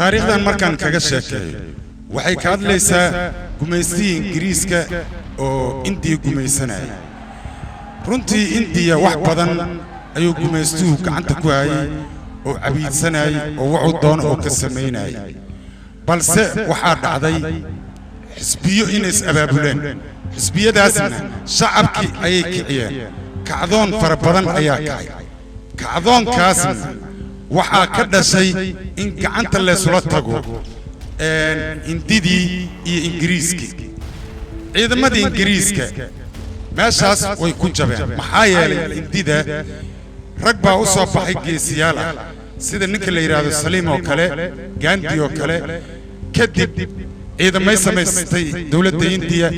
taariikhdan markaan kaga sheekeeyo waxay ka hadlaysaa gumaysigii Ingiriiska oo Indiya gumaysanaya runtii Indiya wax badan ayuu gumaystuhu gacanta ku hayay oo cabiidsanay oo wuxuu doono oo ka sameynay balse waxaa dhacday xisbiyo inay is-abaabuleen xisbiyadaasna shacabkii ayay kiciyeen kacdoon fara badan ayaa kacay kacdoonkaasna waxaa ka dhashay in gacanta la isula tago Indidii iyo Ingiriiskii ciidamadii Ingiriiska meeshaas way ku jabeen maxaa yeelay Indida rag baa u soo baxay geesiyaal ah sida ninka la yiraahdo Saliim oo kale Gandhi oo kale kadib ciidamay samaystay dawladda Indiya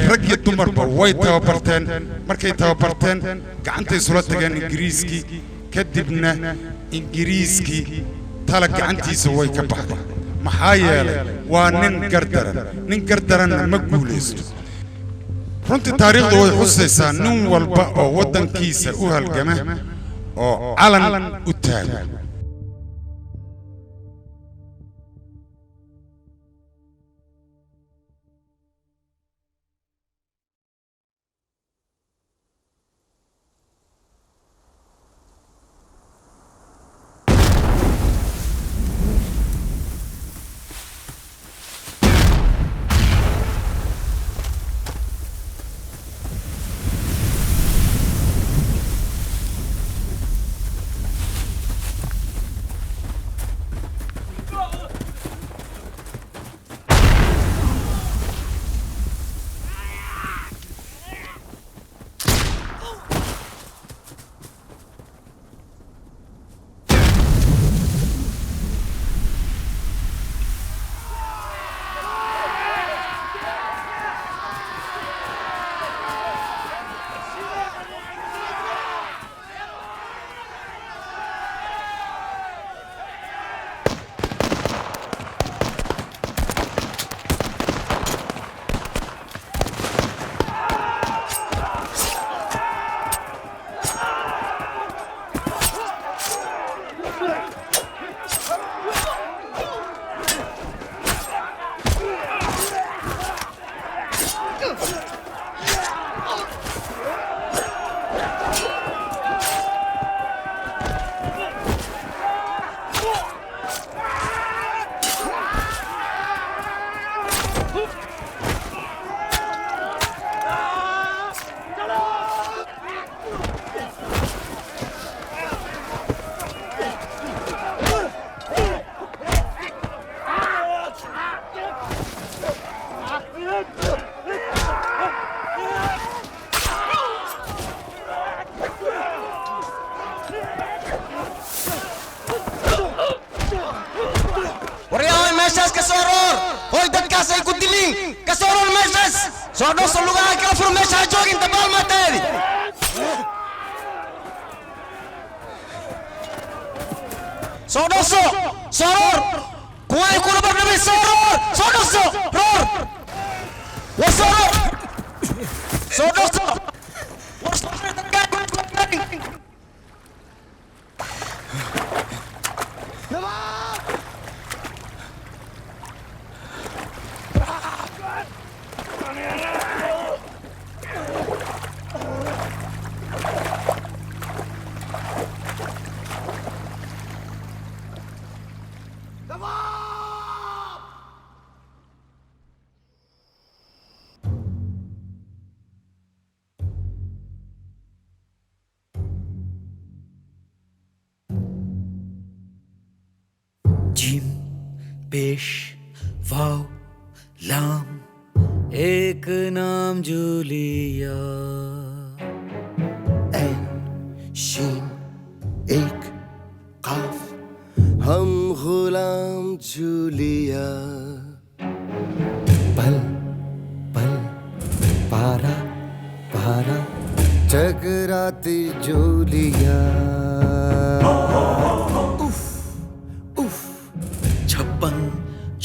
rag iyo dumarba way tababarteen markay tababarteen gacanta isula tageen Ingiriiskii kadibna Ingiriiskii tala gacantiisa way ka baxday maxaa yeelay waa nin gardaran ma guuleysto runtii taariikhdu way xusaysaa nin walba oo waddankiisa u halgama oo calan u taago gym पेश वाव लाम एक नाम Julia N शीन एक काफ हम गुलाम जूलिया पल पल पारा पारा टकराती जूलिया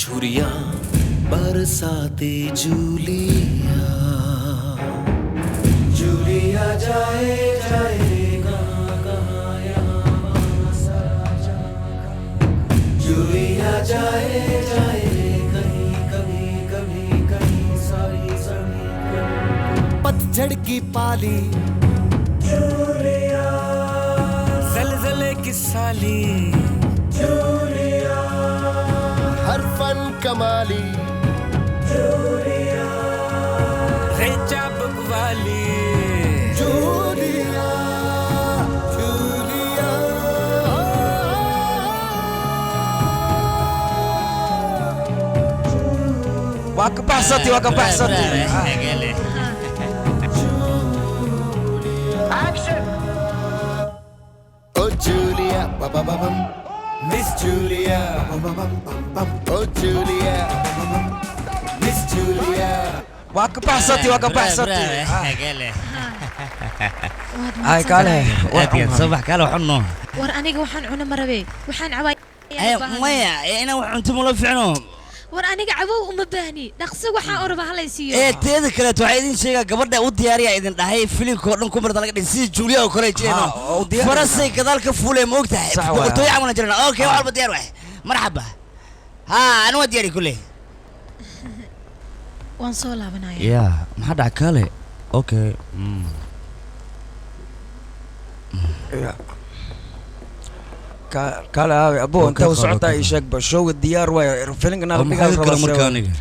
छुरिया बरसाती जूलिया जूलिया जाए जाएगा कहाँ यहाँ जूलिया जाए जाए कहीं कभी कभी कहीं सारी जमीन पतझड़ की पाली जूलिया जलजले की साली जूलिया हर फन कमाली जूलिया रेचा बकवाली Julia Julia wakapasati Oh Julia, ba ba ba bum. Miss Julia Oh Julia, Miss Julia wakapasati ay kale صباح كالو حنو war aniga waxaan cuna marabe waxaan cawaay مايا انا وانتم ولا فعنو war aniga cawow uma baahni dhaqso waxaan oraba halaysiiyo teeda kale waxay idin sheegaa gabadha u diyaariya idin dhahay filimka oo dhan ku marda laga dhigay si Julia oo kale jeeno farasay gadaalka fuulay ma ogtahay boqortooy amana jirna okay walba diyaar waay marxaba ha ana waa diyaari kulay waan soo laabanaya ya maxaa dhac kale okay kale abo inta u socota ay sheeg ba showga diyaar way filimka nala dhigaa kale markaaniga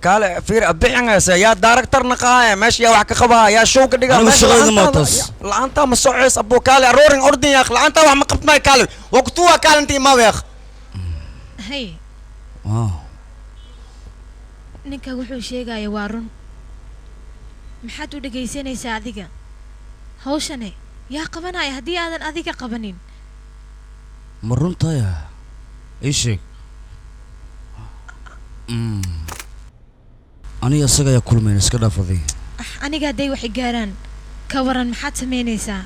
kale fiir abixinaysa yaa director naqaaya meesha yaa wax ka qabaa yaa show ka dhigaa meesha laanta ma socoys abo kale roaring ordin yaa laanta wax ma qabtay kale waqtuwa kale intii ma weeq hay ninka wuxuu sheegaya waa run maxaad u dhageysanaysaa adiga hawshane yaa qabanaya haddii aadan adiga qabanin ma runtaya ii sheeg aniga isaga ayaa kulmayna iska dhaafaday aniga hadday waxay gaaraan ka waran maxaad samaynaysaa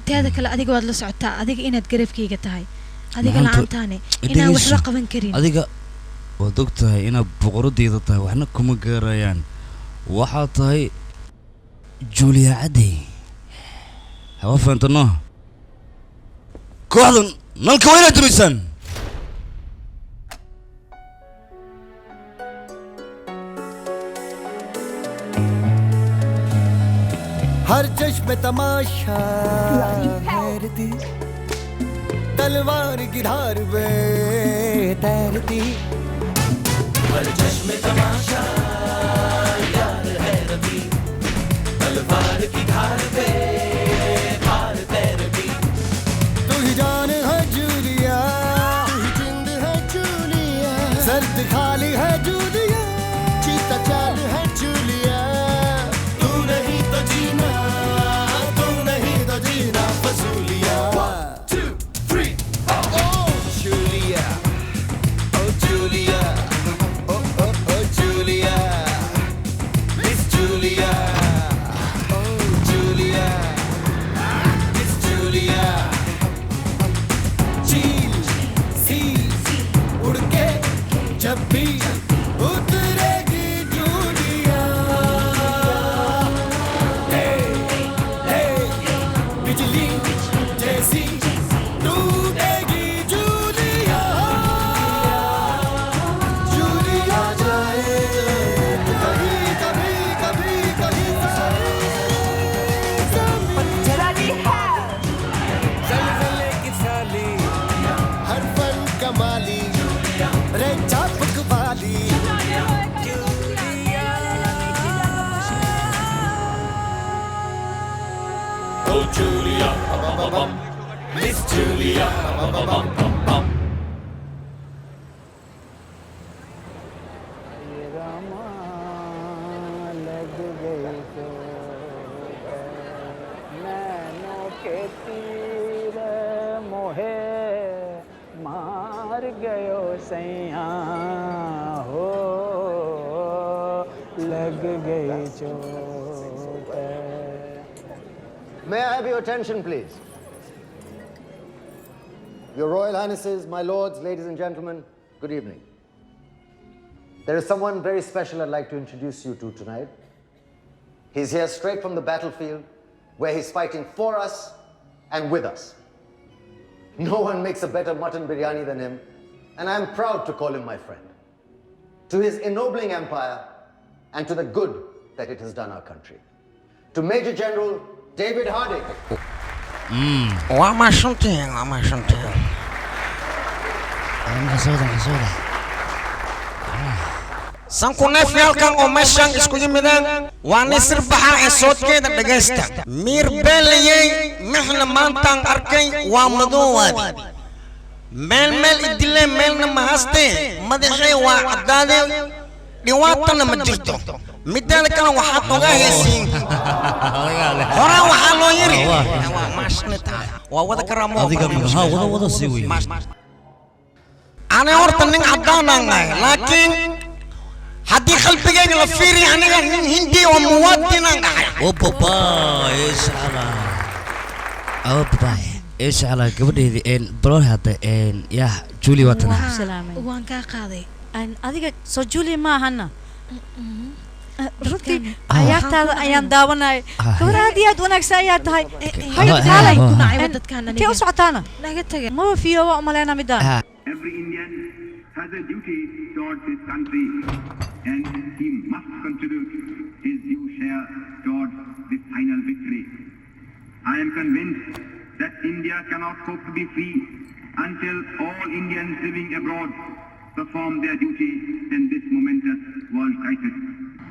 teeda kale adiga waad la socotaa adiga inaad garabkayga tahay adiga la-aantaane inaan waxba qaban karin adiga waad og tahay inaad boqoradeyda tahay waxna kuma gaarayaan waxaad tahay Julia Cadey hawa faantano kooxdan nalka wayna dumisan हर चश्मे तमाशा तैरती तलवार की धार पे तैरती हर चश्मे तमाशा यार है रबी तलवार की धार पे हार तैरती तू ही जान है जूलिया तू ही जिंद है जूलिया सर्द खाली है जूलिया चीता चाल है जूलिया तू नहीं तो जीना तू नहीं तो जीना फसूलिया 1 2 3 Oh Julia, oh Julia, oh oh oh Julia, Miss Julia oh Julia, Miss Julia चील सी उड़ के जब भी उतरेगी जूलिया हे हे बिजली जैसी टूटेगी जूलिया जूलिया जाए कभी कभी कभी कभी जलजले की साली हर फन कमाली रे चापक वाली Oh Julia Miss Julia लग गई तो नैनों के तीर मोहे मार गयो सैया हो लग गई चोट May I have your attention, please? Your Royal Highnesses, my lords, ladies and gentlemen, good evening. There is someone very special I'd like to introduce you to tonight. He's here straight from the battlefield, where he's fighting for us and with us. No one makes a better mutton biryani than him, and I'm proud to call him my friend. To his ennobling empire and to the good that it has done our country. To Major General David Harding. وما شنتي sanku neef halkan oo meeshan isku yimideen waa nisir baxa ee soodkeeda dhagaysta miir beelayay mixna maantaan arkay waa madoowaadi meel idile meelna ma haste madaxay waa caddaade dhiwaatana ma jirto midaada kale waxaad oga haysiin horaan waxaa loo yiri waa wada karaamo wada sii weyn ana horta nin caddaan ahay laakiin haddii qalbigayga la fiiriyo aniga nin hindi oo muwaadin aan ahay وبابا ايش على بابا ايش على gabadheedii baloor hadda ya Julie watana salaamay waan ka qaaday adiga soo Julie ma ahana runtii ayaagtaada ayaan daawanay gabar aad iyo aad wanaagsan ayaa tahay hayay ku nacay dadkan aniga tii socotaana naga tagay ma fiyo waa maleena midaan Every Indian has a duty towards his country and he must contribute his due share towards this final victory. I am convinced that India cannot hope to be free until all Indians living abroad perform their duty in this momentous world crisis.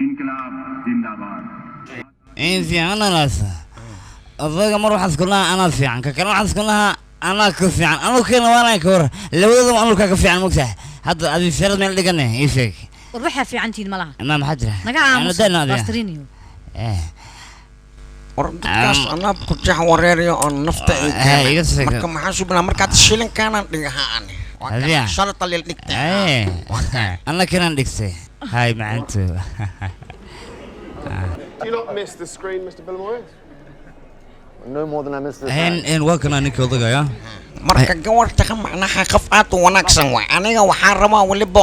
Inqilab Zindabad. في عنا ناس الضيقة مرة واحد كلها أنا في عنك كان واحد كلها أنا كفي عن أنا كنا وأنا كور لو يضم أنا كفي عن مكتح هذا هذه فرد من اللي قلنا يفك الروح في عنتي الملعب ما محجرة أنا دنا باسترينيو ordkaas anaa ku jax wareeriyo oo nafta ay marka maxaa subnaa markaad shilin kaanaan dhigahaan shalata lil dhigtay أنا كنا ندكسي هاي معنته Do you not miss the screen, Mr. Bilmoyer? No more than I miss this. إن وكنا نكوض يا marka gawarta ka macnaha qof aad u wanaagsan way aniga waxaan rabaa waliba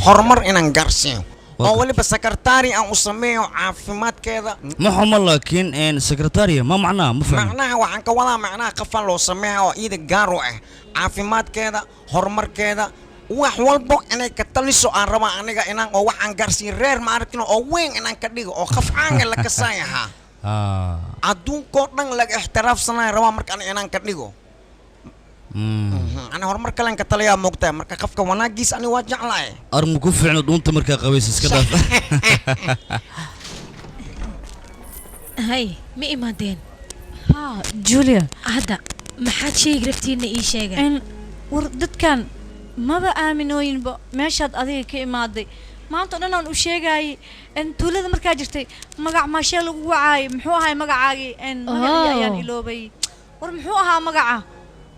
horumar inaan gaarsiiyo oo waliba secretary aan u sameeyo caafimaadkeeda محمد لكن إن سكرتارية ما معناه مفهوم macnaha waxaan ka wadaa macnaha qofan loo sameeyo oo iyada gaar u ah caafimaadkeeda horumarkeeda wax walba inay ka taliso aan rabaa aniga inaan oo waxaan gaarsiin reer ma arkin oo weyn inaan ka dhigo oo qof aan la ka saayaha adduunko dhan laga ixtiraafsanay rabaa markaan inaan ka dhigo أنا هرمر كلام كتليا مقطع مركا خفك وناجيس أنا واجع لاي أرمكو فعلا دون تمركا قويس كذا هاي مي إيمادين ها جوليا هذا ما حد شيء قرفتيني إيش شيء إن وردت كان ما بآمنوين مشهد أذيك كإمادي ما أنت أنا وشيء جاي إن تولد مركا جرتي مقع ما شيء لو وعاي محوها مقع عاي إن مقع يعني لو بي ورمحوها مقعه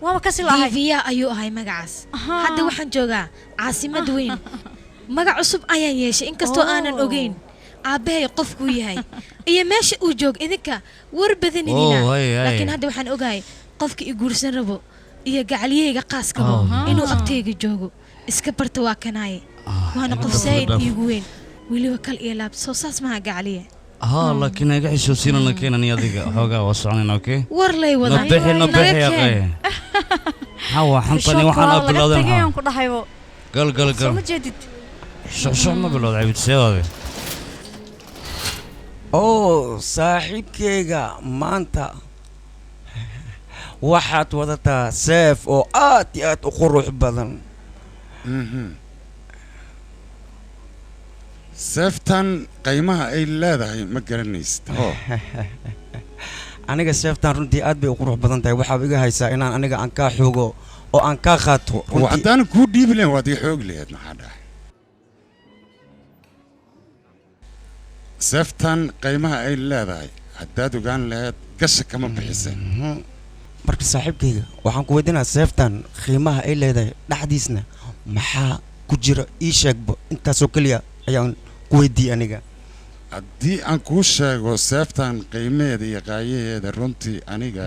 waa ka silahay Viviya ayuu ahay magacaas hadda waxaan joogaa caasimad weyn magac cusub ayaan yeeshay inkastoo aanan ogeyn aabahay qofku yahay iyo meesha uu joog idinka war badanidina laakiin hadda waxaan ogahay qofka i guursan rabo iyo gacaliyeyga qaaska inuu agteyga joogo iska barta waa kanaaye waana qof sayd iigu weyn weliba kal iyo laab soo saas maha gacaliye لكن أنا قاعد أشوف سينا كنا نياديك حاجة وصلنا أوكي ورلي وضع نبحي يا أخي هوا حنطني وحنا بلادنا قال شو مجدد شو ما بلاد عبيد سيادي أوه صاحبكيغا مانتا waxaad wadataa seef oo aad iyo aad u qurux badan seeftan qiimaha ay leedahay ma garanaysid aniga seeftan runtii aad bay u qurux badan tahay waxaad iga haysaa inaan aniga aan kaa xoogo oo aan kaa qaato haddaan kuu dhiibi lahayn waad ii xoog lahayd maxaa dhahay seeftan qiimaha ay leedahay haddaad ogaan lahayd gasha kama bixiseen marka saaxiibkayga waxaan ku weydiinaa seeftan qiimaha ay leedahay dhexdiisna maxaa ku jira ii sheegba intaasoo keliya ayaan ku weydiiyey aniga haddii aan kuu sheego seeftan qiimaheeda iyo qaayaheeda runtii aniga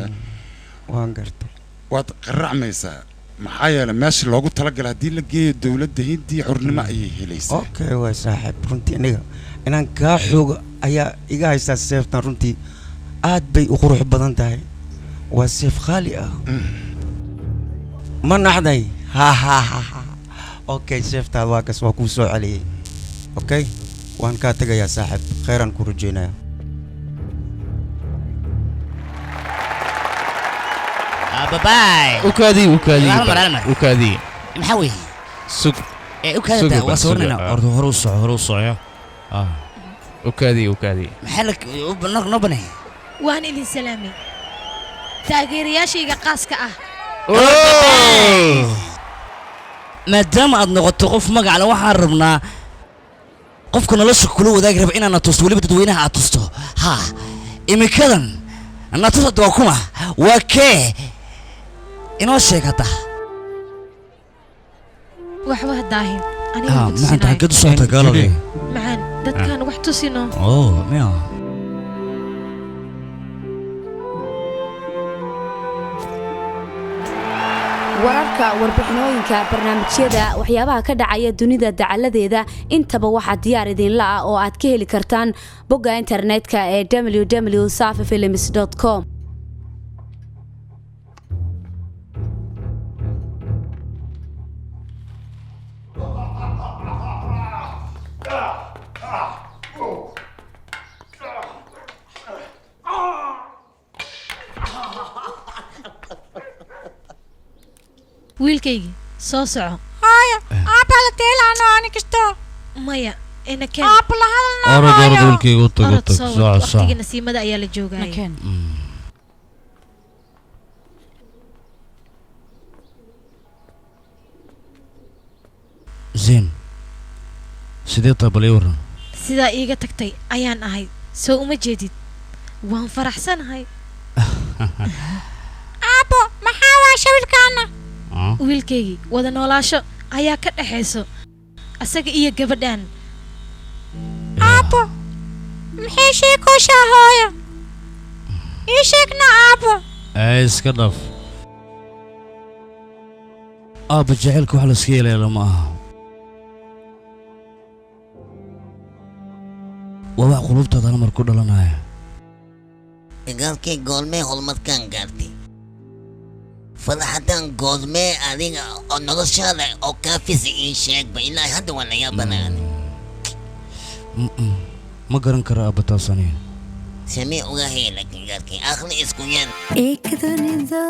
waan gartay waad qaracmaysaa maxaa yeelay meesha loogu talagalay haddii la geeyo dowladda hindiya xornimo ayay helaysaa okay waa saaxiib runtii aniga inaan kaa xoogo ayaa iga haysaa seeftan runtii aad bay u qurux badan tahay waa seef qaali ah ما نحدي ها ها ها اوكي شفت هذا كس وكوسو علي اوكي وان كاتجا يا صاحب خيرا كورجينا باي وكادي وكادي محوي سوق وكادي وصورنا هروس وكادي محلك نبني waan idin salaamay taageerayaashayga qaaska ah maadaama aad noqoto qof magac leh waxaan rabnaa qofka nolosha kula wadaagi raba inaad tusto waliba dadweynaha aad tusto ha imikadan ana tusto waa kuma waa kee inoo sheegata waxba daahin aniga maxaan taagad soo tagaalay maxaan dadkan wax tusino miya wararka warbixinooyinka barnaamijyada waxyaabaha ka dhacaya dunida dacaladeeda intaba waxaa diyaar idinla ah oo aad ka heli kartaan bogga internetka ee www.safifilms.com wiilkaygi soo soco haya aabala teelaano ani kisto maya ina keen aabala hadalno orod wiilkayga u tago waqtiga nasiimada ayaa la joogaya زين sidee tabalay waran sidaa iiga tagtay ayaan ahay soo uma jeedid waan faraxsanahay aabo maxaa waa shawilkaana wiilkaygii wada noolaasho ayaa ka dhaxayso asaga iyo gabadhan aabo maxay sheekoshaa hooyo ii sheegna aabo iska dhaf aabo jacaylka wax la iska yeelaya lama aha waa wax qulubtaada hal mar ku dhalanaya igaalkay goolmee holmadkaan gaartay fadaxadan goolmee adiga oo noloshaada oo kaafisa ii sheegba ilaa hadda waa laga banaan ma garan kara aaba taas aniga samee uga hela igaalkay akhli isku yaan एक दुनिया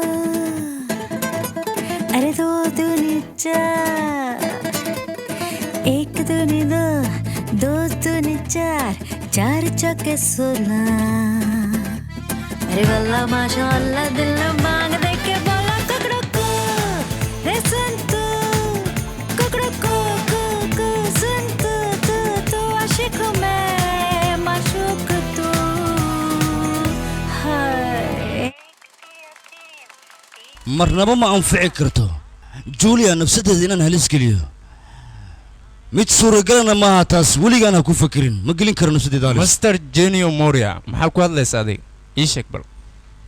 अरे दो दुनिया एक दुनिया दो दुनिया चार चौके 16 अरे वल्ला माशाअल्लाह दिल मांग दे के बोला कुकड़ो को रे सुन तू कुकड़ो को सुन तू आशिक मैं माशूक तू हाय marnaba ma anfici karto julia nafsadeeda inaan halis geliyo mid suuragalana maaha taas weligaan ha ku fakirin ma gelin karo nafsadeeda halis master genio moria maxaa ku hadlaysaa adig ii sheeg bal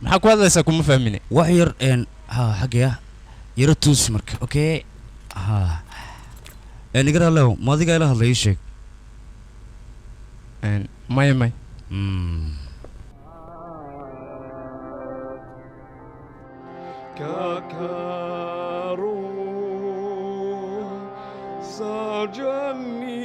maxaa ku hadlaysaa kuma fahmine wax yar ha xagee yaro tuusi marka okay ha igara lew ma adiga ila hadlay ii sheeg may كاكارو سجني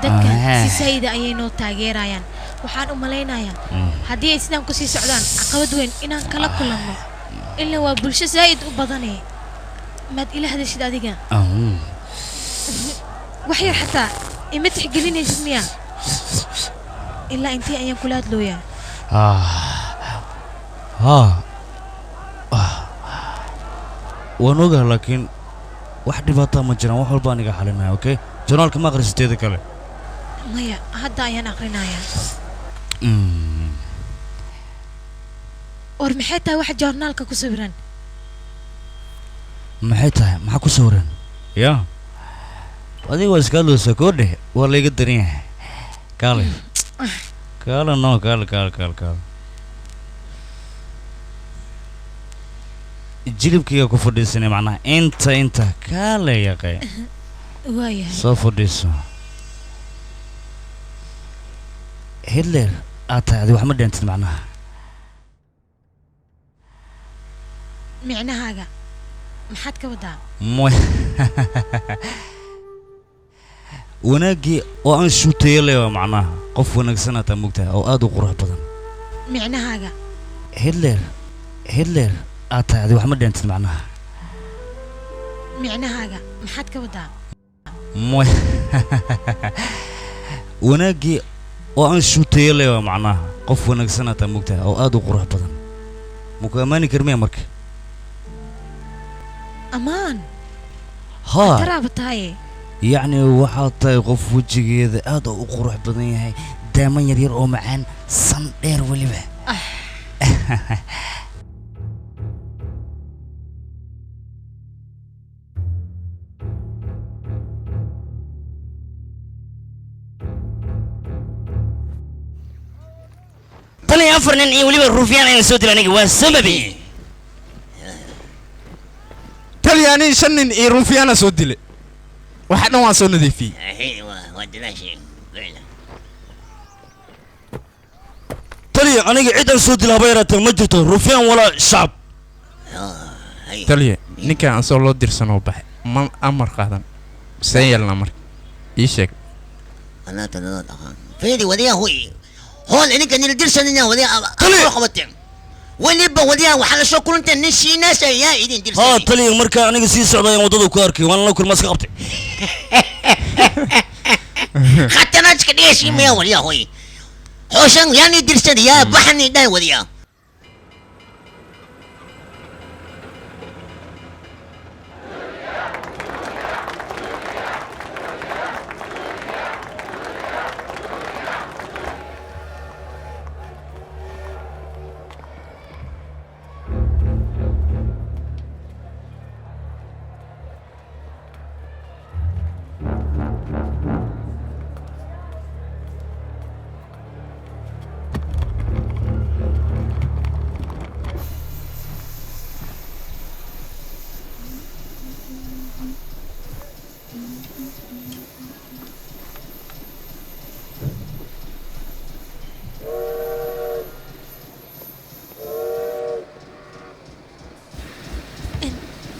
dadkan si sayda ayay noo taageerayaan waxaan u malaynayaa haddii ay sidaan kusii socdaan caqabad weyn inaan kala kulanno ilaa waa bulsho zaa'id u badanee maad ila hadashid adiga wax yar xataa ima tixgelinaysid miya ilaa intee ayaan kula hadlooyaa waan ogahay laakiin wax dhibaataa ma jiraan wax walba aniga xalinaya okay journaalka ma akhrisateeda kale maya hadda ayaan aqrinayaa war maxay tahay wax journaalka ku sawiran maxay tahay maxaa ku sawiran yaa adiga waa iska hadlaysaa koodhe waa layga daran yahay kaale kaale no kaale jilibkayga ku fadhiisanay macnaha inta kaale yaqay waayahay soo fadhiiso Hitler aad tahay adiga wax ma dheentid macnaha micnahaaga maxaad ka wadaa wanaagii oo aan shuutaya leeyahay macnaha qof wanaagsan aad mugtahay oo aad u qurux badan micnahaaga Hitler aad tahay adiga wax ma dheentid macnaha micnahaaga maxaad ka wadaa wanaagii oo aan shuutaya leeyahay macnaha qof wanaagsan aad mugtahay oo aad u qurux badan muku amaani karmiya marka amaan ها taraaba tahay يعني waxaad tahay qof wajigeeda aad u qurux badan yahay daaman yar yar oo macaan san dheer waliba tani afar nin iyo waliba ruufiyaan ayaan soo dilay aniga waa sababi talyaani shan nin iyo ruufiyana soo dilay waxa dhan waan soo nadiifiyey taliya aniga cid aan soo dilaa bayraatay ma jirto ruufiyaan walaa shacab taliya ninka aan soo loo dirsanoo baxay ma amar qaadan seen yalna marka ii sheeg أنا تنادى فيدي وديها هون إنك ندرسنا وديها قبتين وليبا وديها وحلا شو كل أنت نشي ناس يا إيدين درسني ها تلي مركا أنا قصي سعودي وضد كاركي وأنا لو كل ماسك قبتي حتى ناس كده شيء ما وديها هوي حوشان يعني درسني يا بحني ده وديها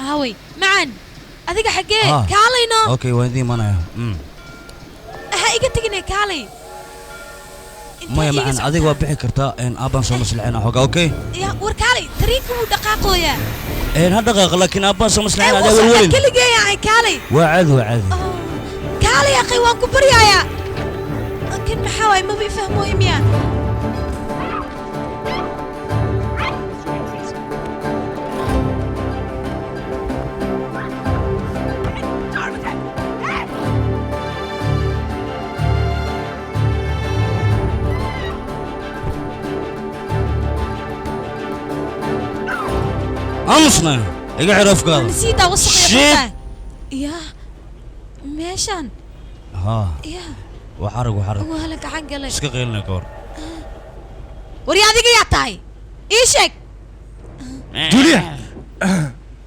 هاوي معن أذيك حقي كالينا أوكي وين مانا هاي قلت لك كالي ما معن أذيك وبحي كرتا إن أبان سومس العين حقا أوكي يا وركالي تريكو دقاقو يا إن هذا دقاق لكن أبان سومس العين هذا والولين كل جاي يا كالي وعد كالي يا أخي وانكو بريايا لكن محاوي ما بيفهموا يميان أمسنا إيجا عرف قال نسيت أوصل يا يا ماشان ها يا وحرق وهلك عقلك اسكي قيلنا كور ورياضي يا تاي إيشك جوليا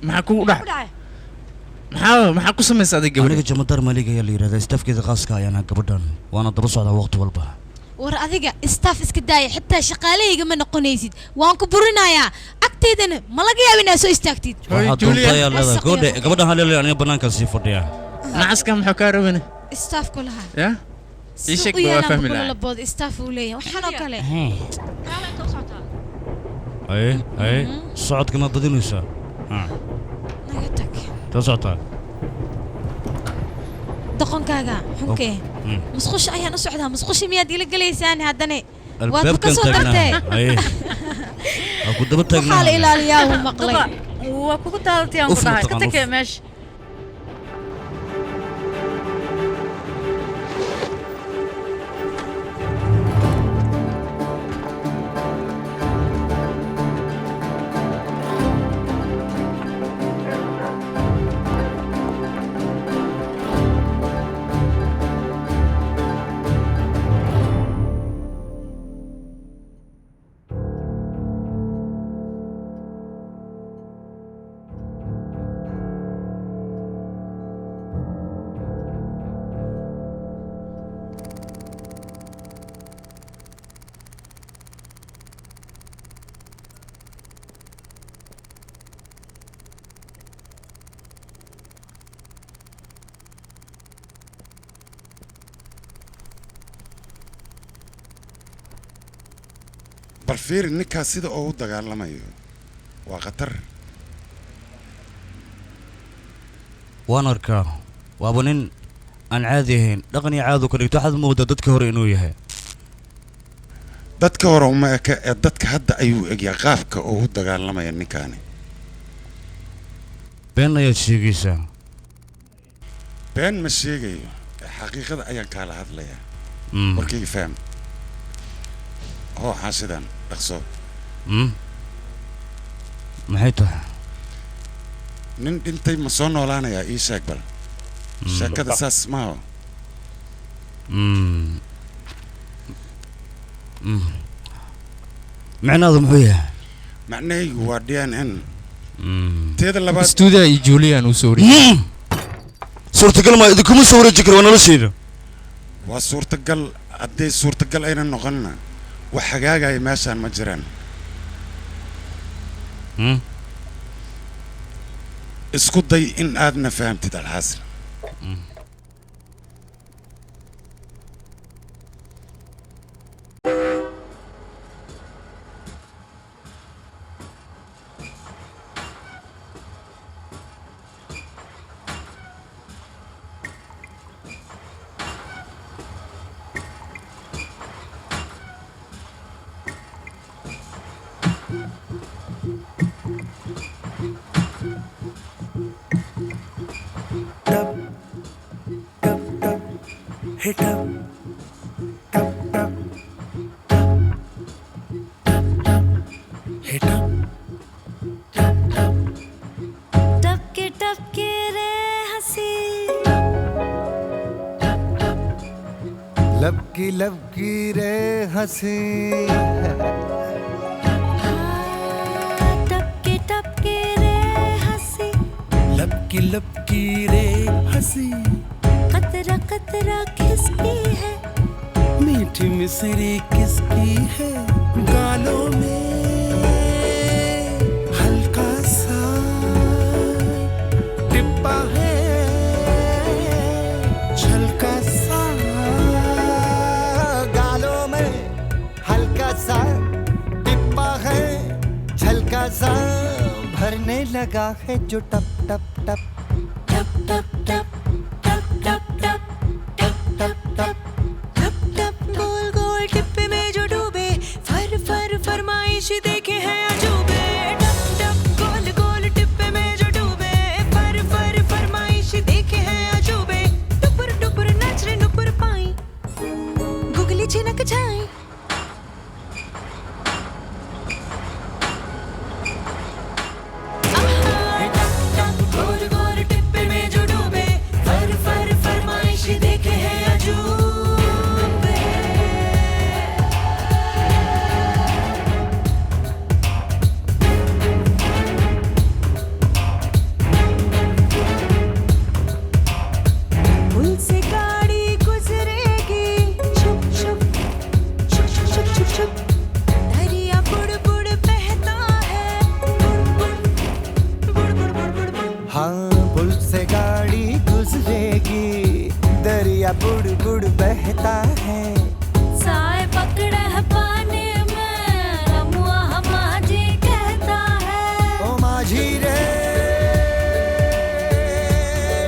maxaa ku dhac maxaa ku samaysaa adiga aniga jamadar maliga ayaa la yiraahdaa staafkeeda qaaska ayaan gabadhan waana daba socdaa waqti walba war adiga staff iska daaya xitaa shaqaaleyga ma noqonaysid waan ku burinayaa agteedana ma laga yaabaa inaad soo istaagtid Julia gabadha gabadha haleelay aniga banaanka sii fadhiya nacaska maxaa ka rabana staff ku lahaa ya ishak baa fahmi lahaa labad staff uu leeyahay waxaan oo kale ay socodka ma badinaysaa naga tag تصعطها دقن كاغا حنكي مسخش أيان أسعدها مسخش مياد إلى جليسان هادني albaabkan kasoo dartay. ku daba taagnaa waxaa la ilaaliyaa uu maqlay waa kugu taalatiyaan ku dhahay ka takee meesha bal fiiri ninkaas sida uu u dagaalamayo waa khatar waan arkaa waaba nin aan caadi ahayn dhaqan iyo caadu ka dhigto waxaad moodaa dadka hore inuu yahay dadka hore uma eka ee dadka hadda ayuu egyaa qaafka oo u dagaalamaya ninkaani been ayaad sheegaysaa been ma sheegayo xaqiiqada ayaan kaala hadlayaa warkayga faham هو حاسدان دقسو maxay tahay nin dhintay ma soo noolaanaya ii sheeg bal sheekada saas maaho macnaheedu muxuu yahay macnahaygu waa DNN teeda labaad studio iyo Julian uu soo wariyay suurtagal ma idinkuma soo wareeji karo nolosheeda waa suurtagal haddii suurtagal ayna noqonna wax hagaagaya meeshaan ma jiraan isku day in aadna fahamtid alxaasil hit up, tap tap, hit up, tap tap, टपके रे हंसी लबकी रे हंसी टपके रे हंसी लबकी रे हंसी कतरा कतरा किसकी है मीठी मिसरी किसकी है गालों में हल्का सा टिप्पा है छलका सा गालों में हल्का सा टिप्पा है छलका सा भरने लगा है जो टप टप टप टप टप टप गोल गोल टिप्पे में जो डूबे फर फर फरमाइश देखे हैं अजूबे टप टप गोल गोल टिप्पे में जो डूबे फर फर फरमाइश देखे हैं अजूबे टुपुर टुपुर नाच रे नुपुर पाई गुगली छिनक छाई गोल गोल टिप्पे में जो डूबे फर फर फरमाइश देखे हैं अजूबे पुल से गाड़ी गुजरेगी छुप छुप छुप छुप छुप छुप छुप दरिया बुड़ बुड़ बहता है बुड़ बुड़ बुड़ बुड़ बुड़ बुड़ बुड़ हाँ पुल से गाड़ी गुजरेगी दरिया बुड़ बुड़ बहता है साए पकड़े है पानी में रमुआ हमाजी कहता है ओ माझी रे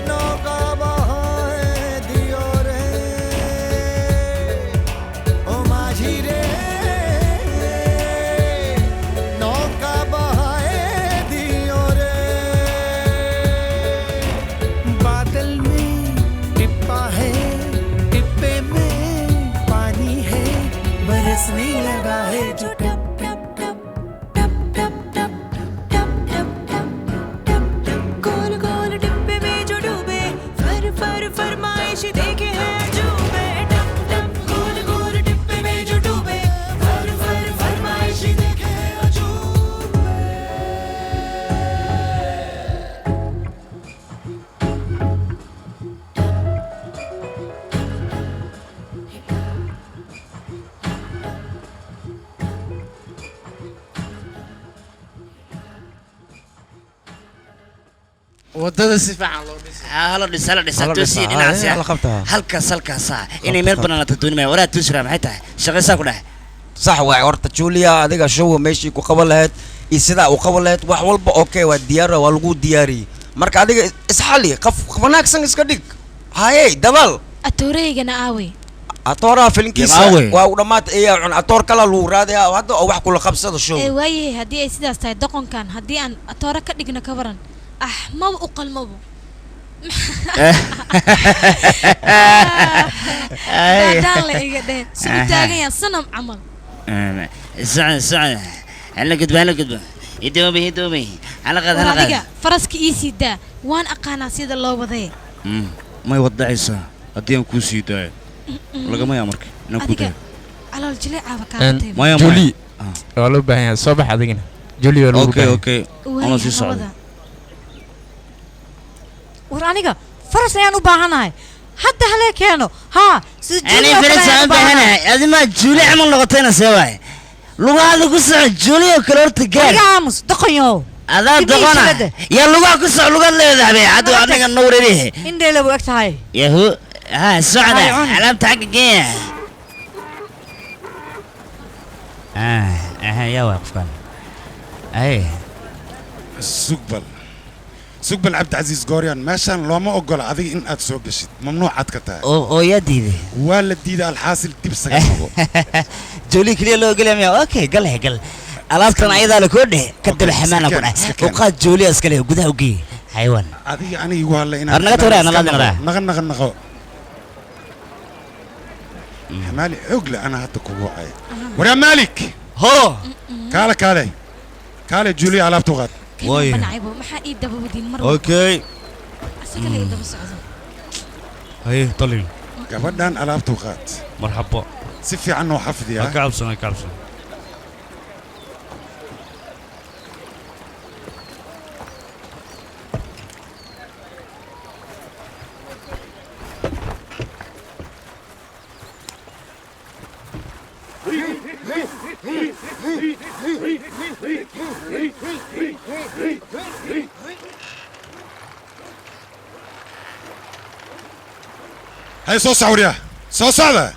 नौका बहाए दियो रे ओ माझी रे wadada si fiican loo dhisay hala dhis hala dhis toosiin dhinacaas halkaas inay meel banaanata doonimaya waraa tuusira maxay tahay shaqaysaa ku dhahay صح واي horta Julia adiga show meeshii ku qaban lahayd iyo sida uu qaban lahayd wax walba okay waa diyaar waa lagu diyaariyay marka adiga isxali qaf wanaagsan iska dhig haye dabal atoreygana aaway atoora filinkiisa waa u dhamaad ee cun atoor kala loo raadaya hadda wax kula qabsado show waaye hadii ay sidaas tahay doqonkan hadii aan atoora ka dhigna ka waran ma u qalmabo daan la iga dheh soo taagan yaa sanam camal سعد هلا قدبه يدوبي على adiga faraska ii siidaa waan aqaanaa sida loo waday ma wadacaysa hadii aan ku siidaa lagama yaa markay inaan ku daa calool jileeca ka tahay Juli waa loo baahan yahay soo bax adigina Juli waa loo baahan okay ama si socdo war aniga faras ayaan u baahanahay hadda hale keeno ha sida Juli faras aan baahanahay adima Juli amal noqotayna seeway lugaada ku socod Juli oo kale horta gaar gaamus daqayo adaa daqana ya lugaha ku socod lugaad leedahay hadda aniga nuureeyahay indheela buu agtahay yahu ha socda alaabta xaqiiqaya يا وقفان اي سقبل عبد العزيز غوريان ماشان لو ما اقول ادي ان اد سو غشيد ممنوع عد كتا او يا ديدي ولا ديده الحاصل دبسك جولي كلي لو قلم يا اوكي قال alaabtan ayada la koodhe ka dib xamaana ku dhahay oo qaad jooli askale gudaha u geey xayawaan adiga aniga waa la ina arnaga toorana la dinara naga مالي عقلة أنا هاتك وعي وريا مالك هو كاله جولي على بتوغات واي بنعيبه ما حد يدبه ودين مرة اوكي أسكله يدبه السعودة هاي طلعي قبلنا على بتوغات مرحبا سفي عنه حفظي ها كعبسنا هاي صوص عوريا صوص هذا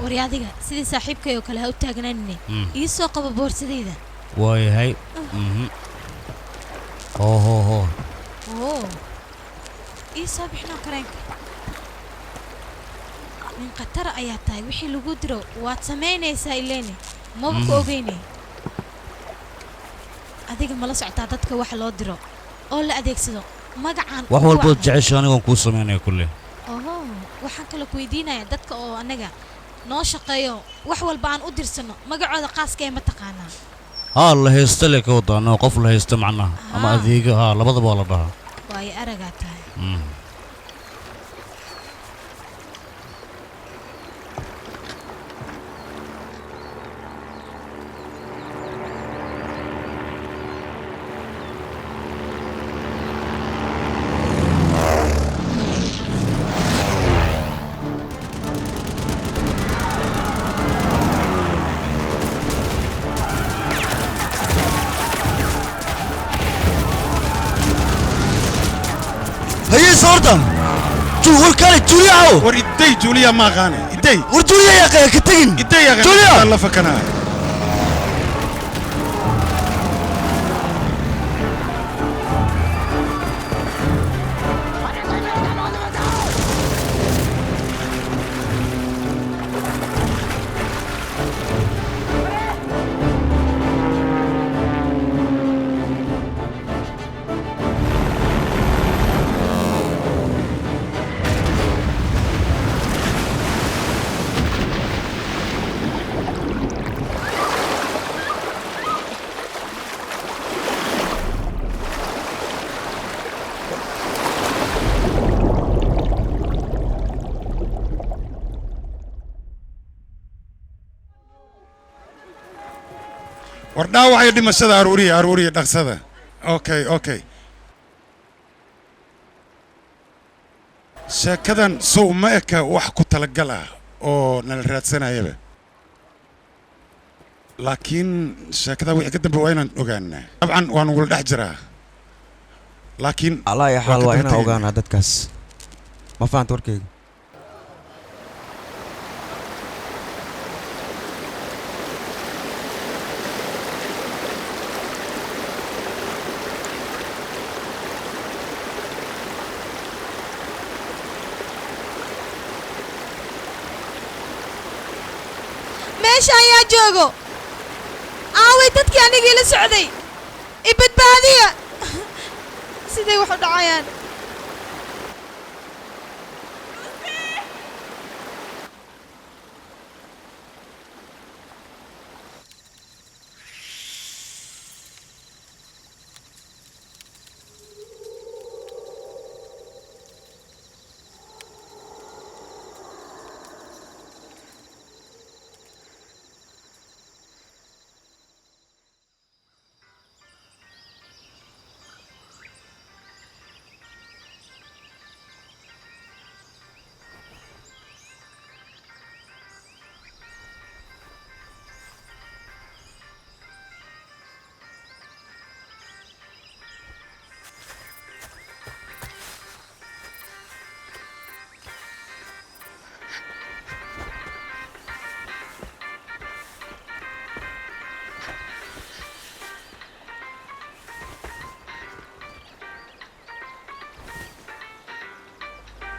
وريا ديga sidii saaxiibkay oo kale ha u taagnaanine ii soo qabo boorsadeyda way hay ho ii soo bixnaa kareenka min qatar ayaa tahay wixii lagu diro waad samaynaysaa ileeni maba ku ogeyne adiga mala socotaa dadka wax loo diro oo la adeegsado magacaan wax walba jecesho aniga ku sameeynaa kulli waxaan kala ku weydiinayaa dadka oo anaga noo shaqeeyo wax walba aan u dirsano magacooda qaaska ee ma taqaanaa la haysto le ka wadano qof la haysto macnaha ama adeega labadaba la dhahaa way aragaa tahay هي صورتها جول كانت جوليا وريدي جوليا ما غاني يدي ورجوليا يا اخي كتين يدي يا اخي جوليا الله فكنا ورداو عيد مسدا أرورية دقسدا أوكي شاكدان سو ما إكا وحكو تلقلا أو نالرات سنة يبه لكن شاكدا وحكدن بوينا نوغانا طبعا وانقول دحجرا laakiin الله يا حال وأنا أوغانا دتكاس ما فهمت وركي meesha ayaa joogo aaway dadkii anigii la socday ibadbaadiya siday wax u dhacayaan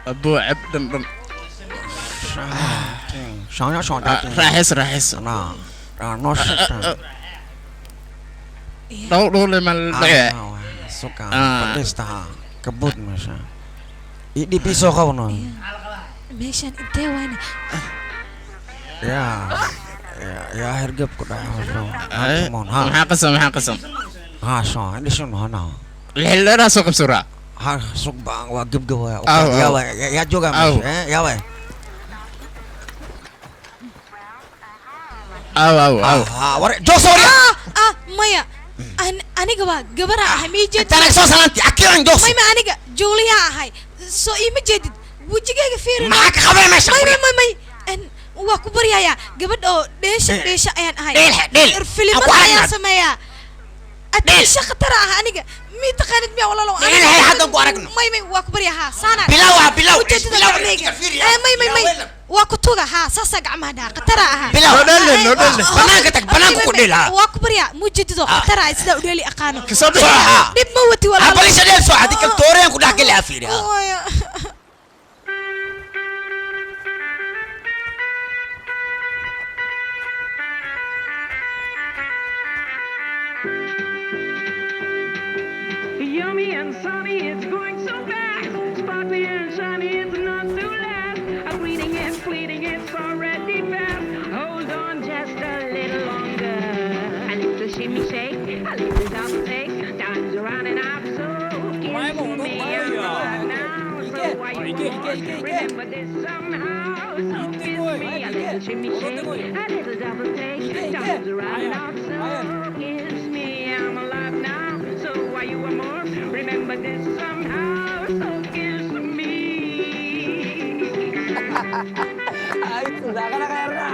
أبو عبد شلون راحس نوش دور لما suka pesta kebut masa di pisau kau no meeshan intee wayna ya hargab ku dah maxaa qasam ha so ini sun hana lixilana soo qabsura ha sug bang waa gebgab ya juga mas ya way war josor maya aniga waa gabara ahay ma jeedid talag soo salaanti akiran jos may ma aniga Julia ahay soo ima jeedid wajigayga fiirin maxaa ka qabay meesha may waa ku baryaya gabadh oo dheesha ayaan ahay filimada ayaan sameeyaa adisha khatar ah aniga mi taqaanid miya walaalo ilaahay hadan ku aragno may waa ku baryaha saana bilaw may waa ku tuga ha saasa gacmaha dhaa khatar ah bilaw banaanka tag banaanka ku dhila waa ku baryaa mujidido khatar ah sida u dheeli aqaano dib ma wati walaalo abalisha dheel soo hadi kal tooreen ku dhax galaa fiiriya Yummy and sunny, it's going so fast. Sparkly and shiny, it's not to last. I'm fleeting, it's already past. Hold on just a little longer. I need to shimmy shake, I need to double take. Time's running out, so give me a now. So why you remember this somehow? So give me a little shimmy shake, a little double take. Time's running out, so kiss me, I'm alive now. So why you want more? Remember this somehow, so kiss me. Ay, sudah ka na kaya.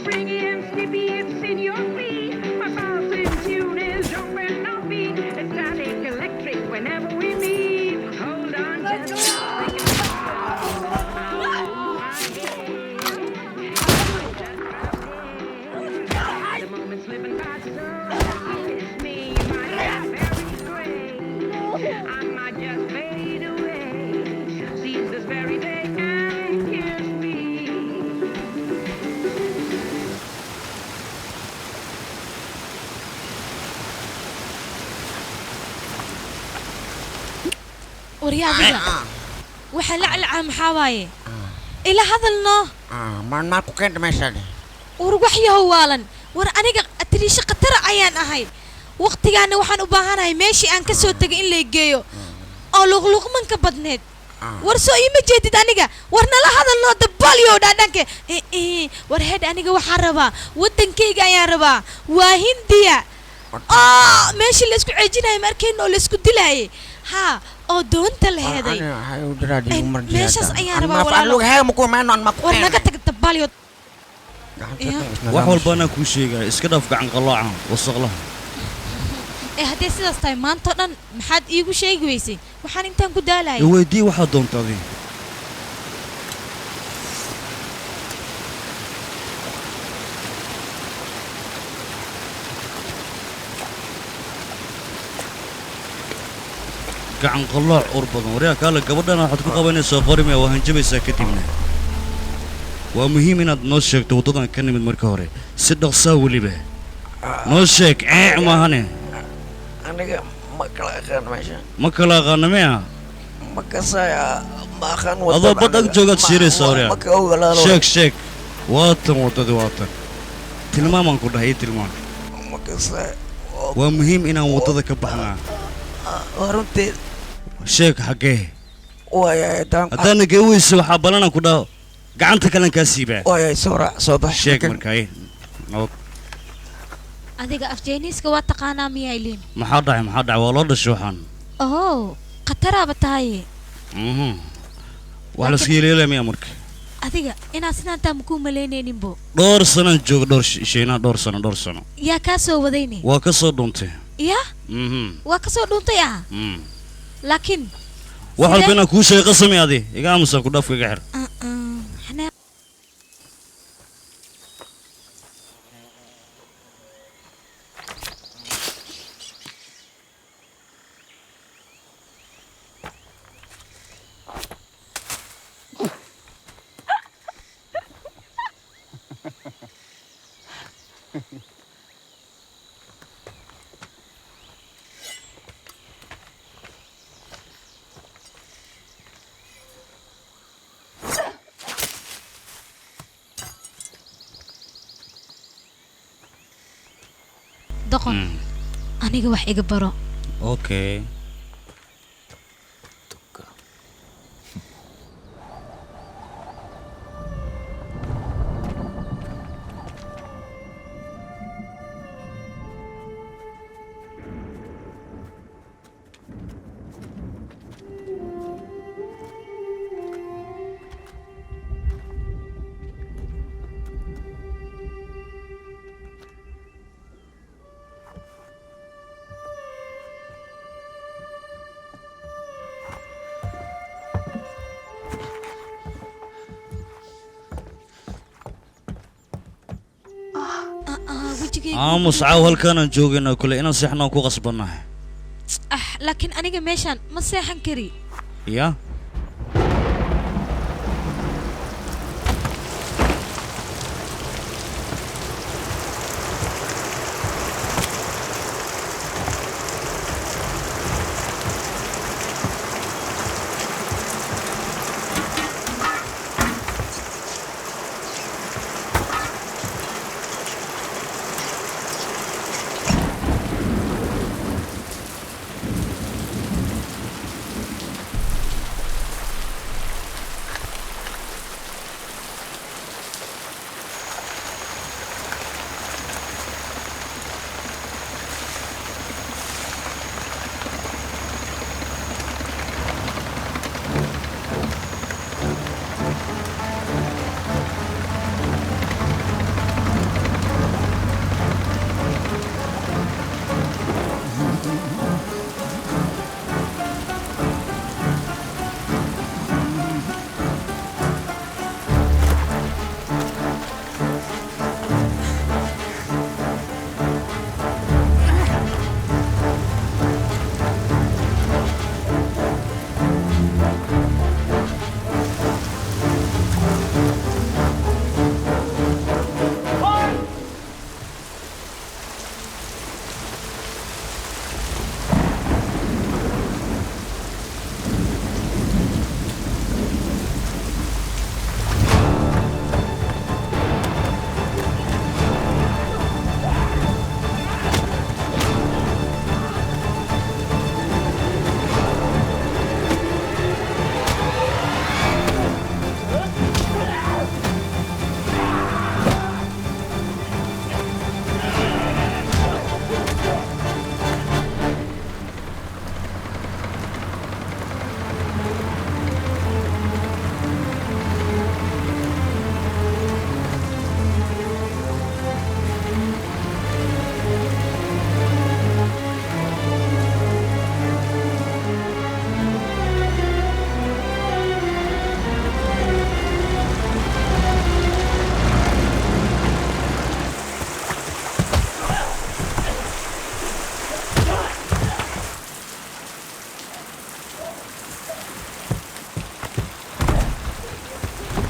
Springy and snippy, it's in your feet. My pulse in tune is jumping off beat. It's static electric whenever we meet. Hold on, just the moment's slipping past, so kiss me. My life very great. I might just fade away. Seize this very day and kiss me. waryaadiga waxa la calcaa maxaa waaye ila hadalno ma ku keenta meesha war waxyaho waalan war aniga atiriisha khatar ayaan ahay waqtigaana waxaan u baahanahay meeshii aan ka soo tagay in la geeyo oo luqluqmanka badneed war soo ima jeedid aniga war nala hadalno dabalyo dhaadhanke war head aniga waxaan rabaa wadankayga ayaan rabaa waa hindiya meeshii la isku ceejinayo markayno la isku dilaayay ha oo doonta la heeday meeshaas ayaan rabaa war naga tag dabalyo wax walba anaa kuu sheegaya iska dhaaf gacan qaloocan wasaqlaha haddii sidaas tahay maanta dhan maxaad iigu sheegi weysay waxaan intaan ku daalaya weydii waxaad doonta adiga gacan qalooc ur badan waryaa kaale gabadhana waxaad ku qabanaysaa qorimaya waa hanjabaysaa kadibna waa muhiim inaad noo sheegto waddadan ka nimid marka hore si dhaqsaa weliba noo sheeg maahane aniga ma kala aqaan meesha ma kala aqaana miya ma kasaya ma aqaan adoo bad ag joogaad shiiraysaa waryaa ma ka ogolaado sheeg waatan waddadii waatan tilmaamaan ku dhahay tilmaam ma kasaya waa muhiim inaan waddada ka baxnaa runteed sheeg xaggee haddaana gee weyse waxaa ballanaan ku dhaho gacanta kalan kaa siibaa waayay soo bax sheeg markaa nabad adiga afjeeniiska waa taqaanaa miyaa ilin maxaa dhacay waa loo dhashay waxaan khataraaba tahay wax laska yeeleelaya miyaa marka adiga inaad sinaantaa makuu malaynayninbo dhowr sanaan jooga dhowr sano yaa kaa soo wadayne waa ka soo dhuntay ya waa ka soo dhuntay laakiin wax walba inaan kuu sheegay qasami adi iga aamusa ku dhaafka iga xir doqon aniga wax iga baro okay aamus caaw halkaanaan joogayna kule inaan seexnaan ku qasbannahay laakiin aniga meeshaan ma seexan kari ya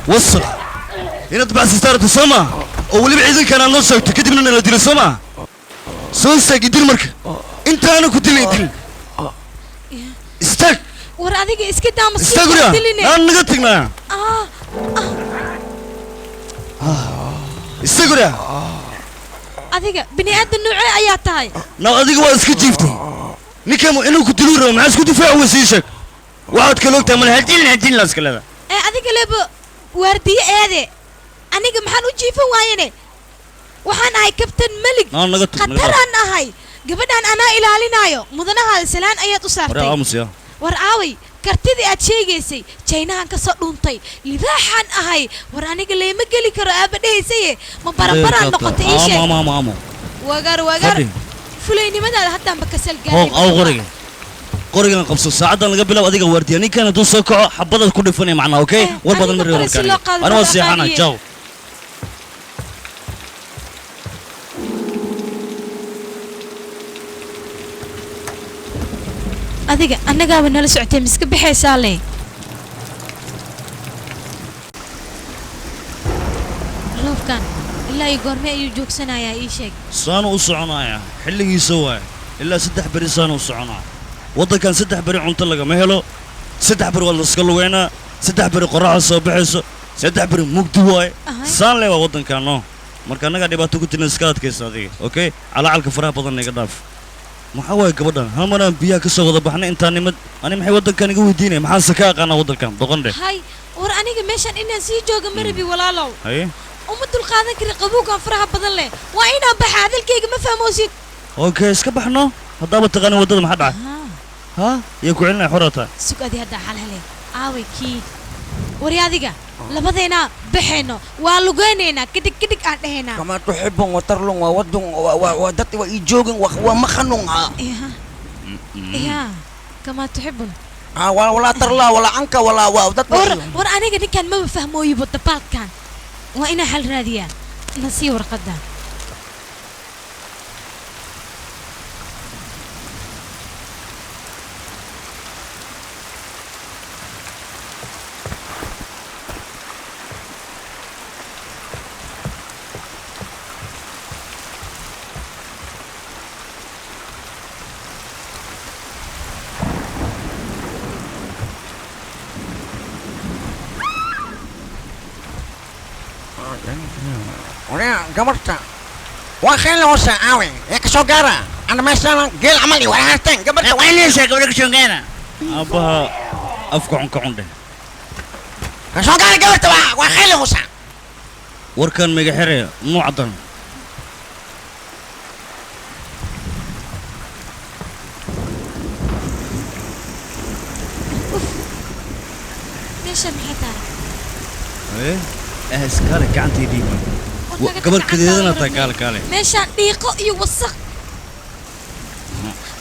وصل هنا تبع ستارة السما أولي بعيدن كان عن نصك تكتب لنا ندير السما سوستك يدير مركب انت انا كنت اللي يدير استك war adiga iska daa استقرا لا نقطقنا استقرا adiga bini aadan nuucee ayaa tahay لا adiga waa iska jiiftay ninkama inuu ku diluuro maxaa isku difaac wasiishak waxaad kala ogtahay mal hadin la iska leedahay adiga lebo waardiye eede aniga maxaan u jiifan waayane waxaan ahay kabtan malik khataraan ahay gabadhan anaa ilaalinayo mudanaha salaan ayaad u saartay war aaway kartidii aad sheegaysay jaynahan ka soo dhuuntay libaaxan ahay war aniga leema geli karo aabadhaysaye ma barabaraan noqotay ii sheeg wagar fulaynimadaada haddaanba kasal gaaray aw qorigan qabso saacadan laga bilaabo adiga waardiya ninkan hadduu soo kaco xabadaad ku dhifanay macnaa okay war badan ma reebo warkaan ana waa seexana jaw adiga annagaaba nala socotay miska baxaysaa le roofkan ilaa iyo goorme ayuu joogsanayaa ii sheeg saanu u soconayaa xilligiisa waay ilaa 3 beri saanu u soconaa waddankan 3 beri cunto lagama helo 3 beri waa la iska lugeynaa 3 beri qorraxa soo baxayso 3 beri mugdi waay saan le waa waddankan no marka annagaa dhibaato ku jirna iska adkaysa adiga okay calacalka faraha badan iga dhaaf maxaa waay gabadhan hal maraan biyaha ka soo wada baxnay intaan nimad ani maxay waddankan iga weydiinaya maxaan ka aqaanaa waddankan doqondhe hay war aniga meeshan inaan sii jooga marabi walaalow haye uma dulqaadan kari qabuugan faraha badan leh waa inaan baxa hadalkayga ma fahmoosid okay iska baxno haddaaba taqaanin waddada maxaa dhacay ha yaa ku celinaya xorata sug adi haddaa xalhale aaway kii wari adiga labadeena baxayno waa lugeynaynaa kidig aan dhahaynaa kama tuxibun watarlun waa wadun waa dad waa ii joogin waa makhanun ya kama tuxibun walaa tarlaa walaa anka walaa waa dad war aniga ninkan maba fahmooyibo dabaalkan waa inaa xal raadiyaa nasii warqadda gabarta waa khayl hoosa aawe ee ka soo gaara ana meeshaan geel amali waa haastaan gabarta waa inaysa gabadha ka soo gaara abaha afka cunka cunde ka soo gaara gabarta waa khayl hoosa warkan mega xire nuucdan meesha maxay tahay iskale gacanteedii gabar kadeedana taa kaale meeshaan dhiiqo iyo wasaq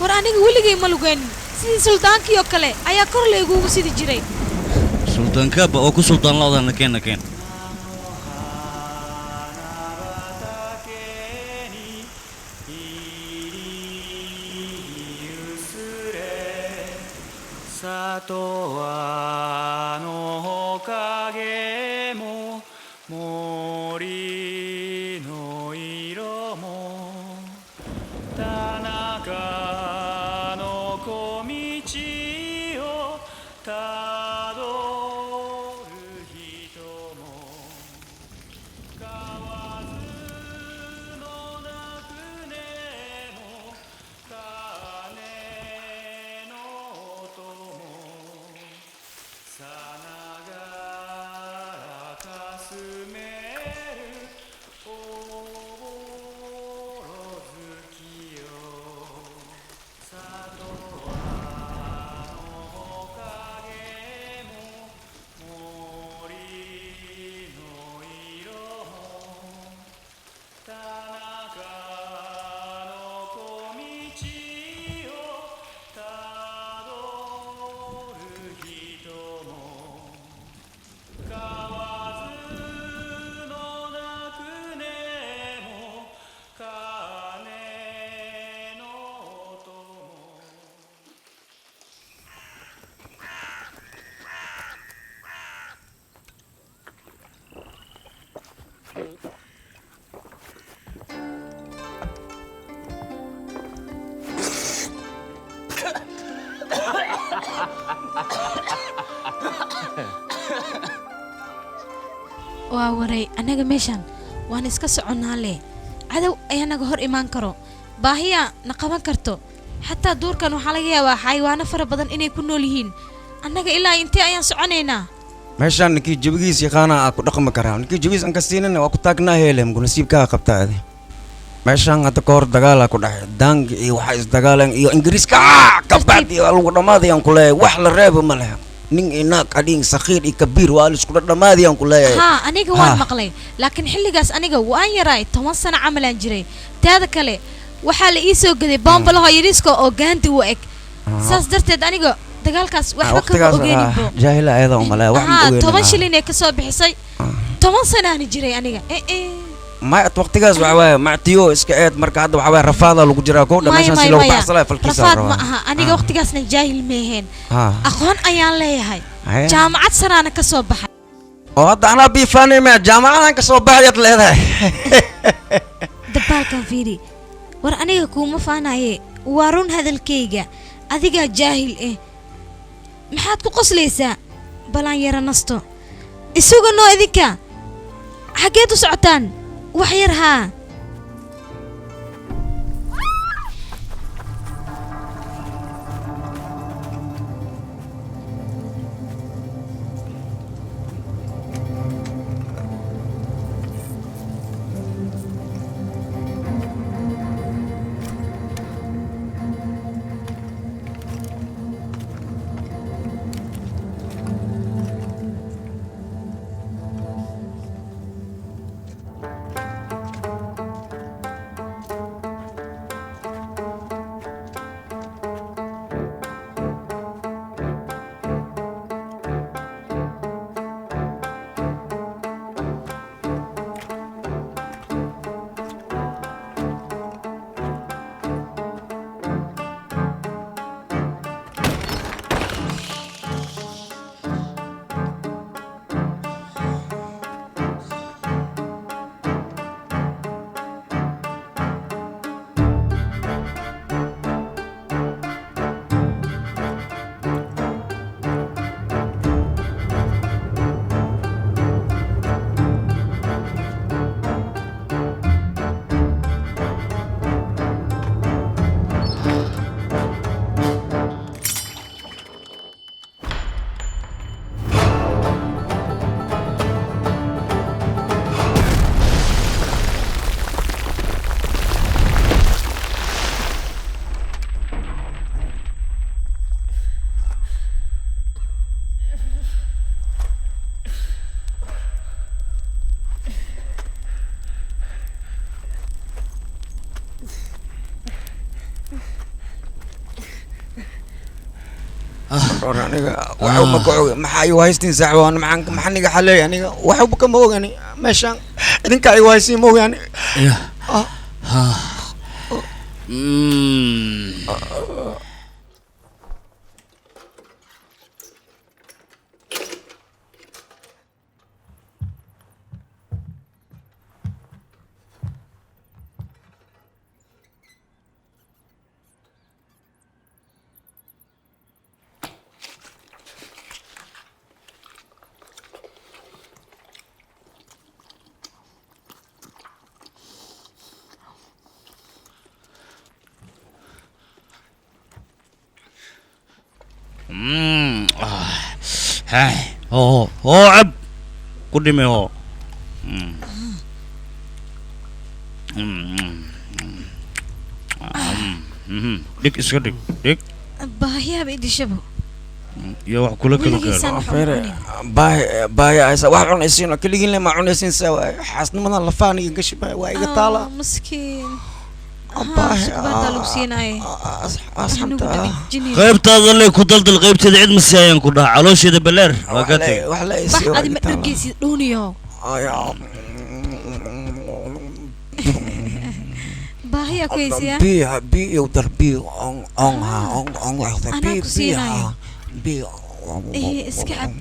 war aniga weligay ma lugeynin sidii suldaankii oo kale ayaa kor layguugu sidi jiray suldaankaaba oo ku suldaan la-dana keen waa waray anaga meeshan waan iska soconnaa leh cadow ayaa naga hor imaan karo baahiya na qaban karto xataa duurkan waxaa laga yaabaa xayawaano fara badan inay ku nool yihiin annaga ilaa intee ayaan soconaynaa meeshaan ninkii jabigiis yaqaana aa ku dhaqmi karaa ninkii jabigiis aan ka siinana waa ku taagnaa heelem ku nasiibkaa qabtaa adi meeshaan hadda ka hor dagaalaa ku dhaxay daang iyo waxaa isdagaaleen iyo ingiriiska kabacdi waa lagu dhammaadayaan ku leeyahay wax la reeba ma leha nin inaag adhiin sakhiir iyo kabiir waa la isku dhammaadayaan ku leeyahay haa aniga waan maqlay laakiin xilligaas aniga waan yaraay 10 sano camalaan jiray teeda kale waxaa la ii soo gaday bombalaha yariiska oo gaanti u eg saas darteed aniga dagaalkaas waxba ka ogeeninbo jaahila ayada umaleeya wax ma ogeen 10 shilin ee ka soo bixisay 10 sano aan jiray aniga ما وقتigaas waxa way mactiyo iska eed marka hadda waxa way rafaada lagu jiraa ko dhamashan si loo baxsala falkiisa rafaad ma aha aniga waqtigaasna jaahil meeheen aqoon ayaan leeyahay jaamacad saraana ka soo baxay oo hadda ana biifaanay ma jaamacadan ka soo baxayad leedahay dabaalkan fiiri war aniga kuma faanaye waa run hadalkayga adiga jaahil maxaad ku qoslaysaa balan yara nasto isugu noo idinka xageed u socotaan wax yar haa aniga waxa ma ku ogaa maxaa ay haystiin saaxibaan maxaan niga xalay aniga waxa ka ma ogaani meeshan idinka ay haysiin ma ogaani عب قدمي هو ديك اسكت ديك باهي بدي شبو يا wax kula kala باي aysa wax cunaysiin kaligiin lama cunaysiin sawa xasnimada lafaan iyo gashbay waa iga taala miskiin qaybtaada le ku daldal qaybteeda cid masiyaan ku dhaca caloosheeda baleer waa ka tagay wax la isii wax ma dhageysid dhuniyo baahiya ku heysiya bi iyo darbi on waxda bi iska cab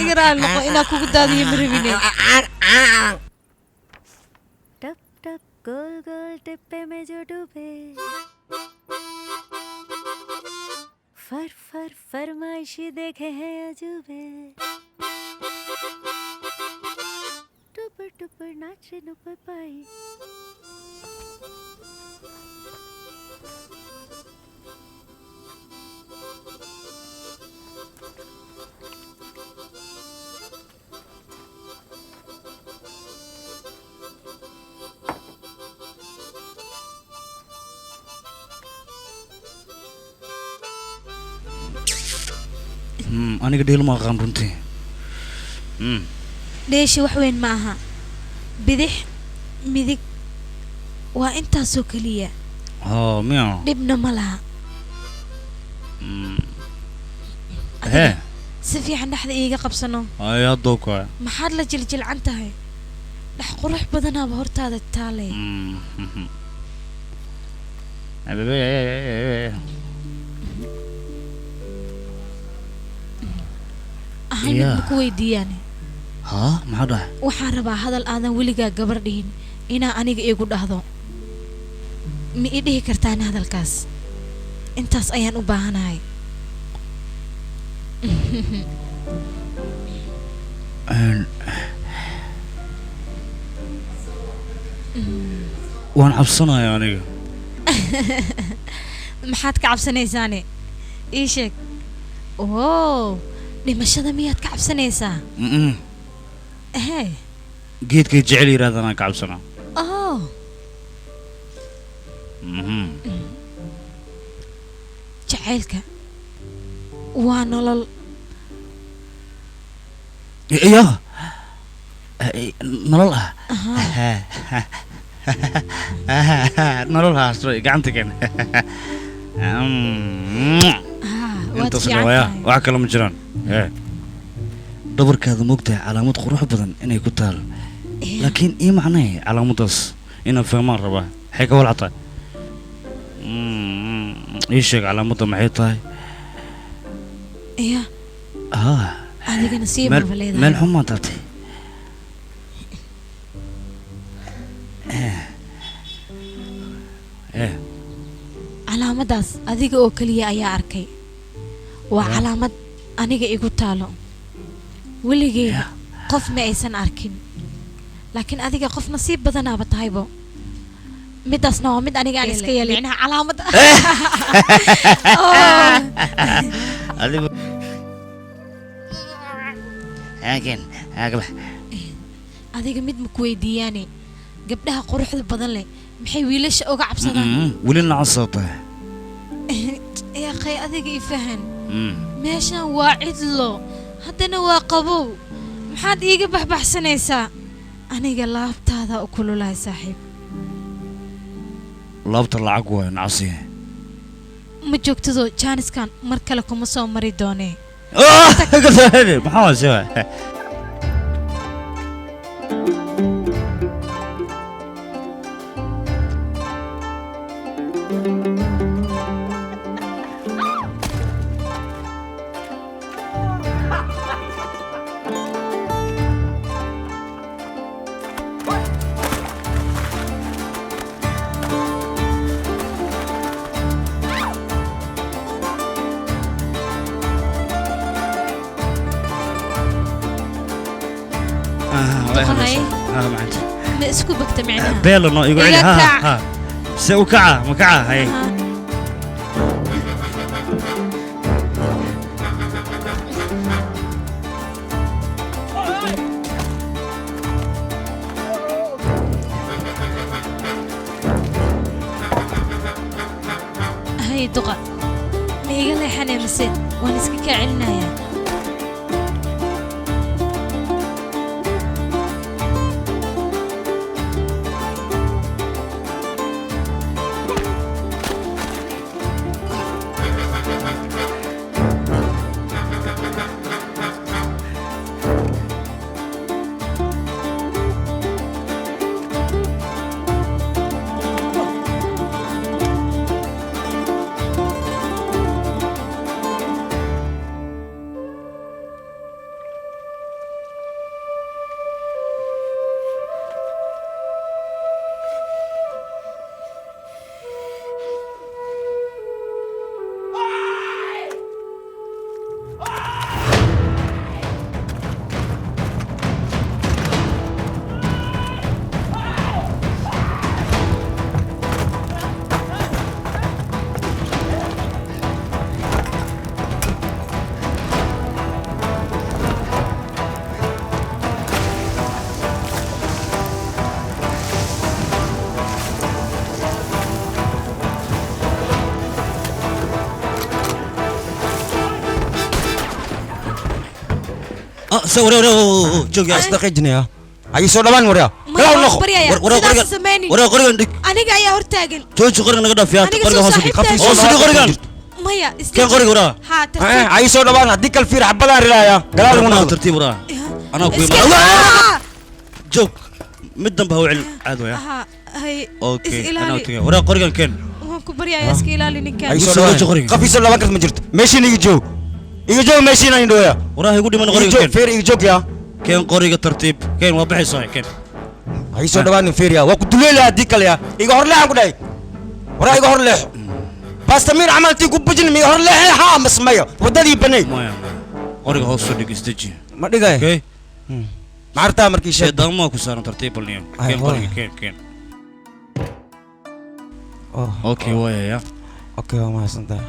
igaraal noqo inaa kugu daadiyo marabine गोल गोल टिप्पे में जो डूबे फर फर फरमाइशी देखे हैं अजूबे duper duper नाचे नुपर पाई aniga dheel ma aqaan runtii dheeshi wax weyn ma aha bidix midig waa intaasoo keliya miya dhibna ma laha hee si fiican dhexda iiga qabsano ay haddoo kale maxaad la jiljilcan tahay dhex qurux badanaaba hortaada taalay hal mid ma ku weydiiyaan haa maxaa dhahay waxaan rabaa hadal aadan weligaa gabar dhihin inaa aniga iigu dhahdo ma ii dhihi kartaan hadalkaas intaas ayaan u baahanahay waan cabsanayaa aniga maxaad ka cabsanaysaane ii sheeg oo dhimashada miyaad ka cabsanaysaa ehe geedkay jecel yidhahdaan aan ka cabsanaa oo jacaylka waa nolol ya nolol ah nolol haasto gacanta ken intaas dhawaya wax kale ma jiraan dhabarkaada moogtahay calaamad qurux badan inay ku taal laakiin ii macnay calaamadaas inaan fahmaan rabaa maxay ka walcatahay ii sheeg calaamadda maxay tahay ya adigana sii marba leedahay meel xumaa taatay calaamadaas adiga oo keliya ayaa arkay waa calaamad aniga igu taalo weligeeda qof ma aysan arkin laakiin adiga qof nasiib badanaaba tahaybo midaasna waa mid aniga aan iska yeelay micnaha calaamad adiga mid ma ku weydiiyaane gabdhaha quruxda badan leh maxay wiilasha uga cabsadaan weli nacasoo tahay yaqay adiga i fahan meeshan waa cidlo haddana waa qabow maxaad iiga baxbaxsanaysaa aniga laabtaada u kululahay saaxiib laabta lacag waay nacasiye ma joogtado jaaniskan mar kale kuma soo mari doonee maxaa waase ما اسكو بكت معنا بيلا نو يقول ها سو كعه مكعه هاي هاي دقة ما يقول لي حنا مسد ونسكي كعلنا يا سوري جوج يا أصدقائي يا أي صوت لبان وريا لا نخ ورا قريان ديك aniga ayaa hortaagan جوج قريان نقدر فيها قريان هوسدي saaxiibtaas- هوسدي قريان maya كان قريان ورا ها tartiib أي صوت لبان هديك الفير حبلا ريا قلال انا هنا ترتيب ورا انا اقوي Ah! جوج مدن بهو علم عادو يا ها هي اوكي انا ilaali اوكي ورا قريان كان waan ku baryayaa iska ilaali ninkan أي صوت لبان قفي صوت لبان كيف مجرد ماشي نيجي جو ماشي ناين دويا وراه يقول لي من قريان جو كان فير يجي يا كان قريان ترتيب كان وبحي صحيح كان أي صوت لبان فير يا وقت دليل هديك يا يقهر لها كده ورا يقهر له بس تمير عملتي قبجن مي يقهر له ها مسميه ودلي بني ما قريان هوسدي استجي ما دقاي اوكي ما عرفتها مركي شيء شيطان ما كسر ترتيب اليوم كان قريان كان اوكي ويا يا اوكي ما سنتا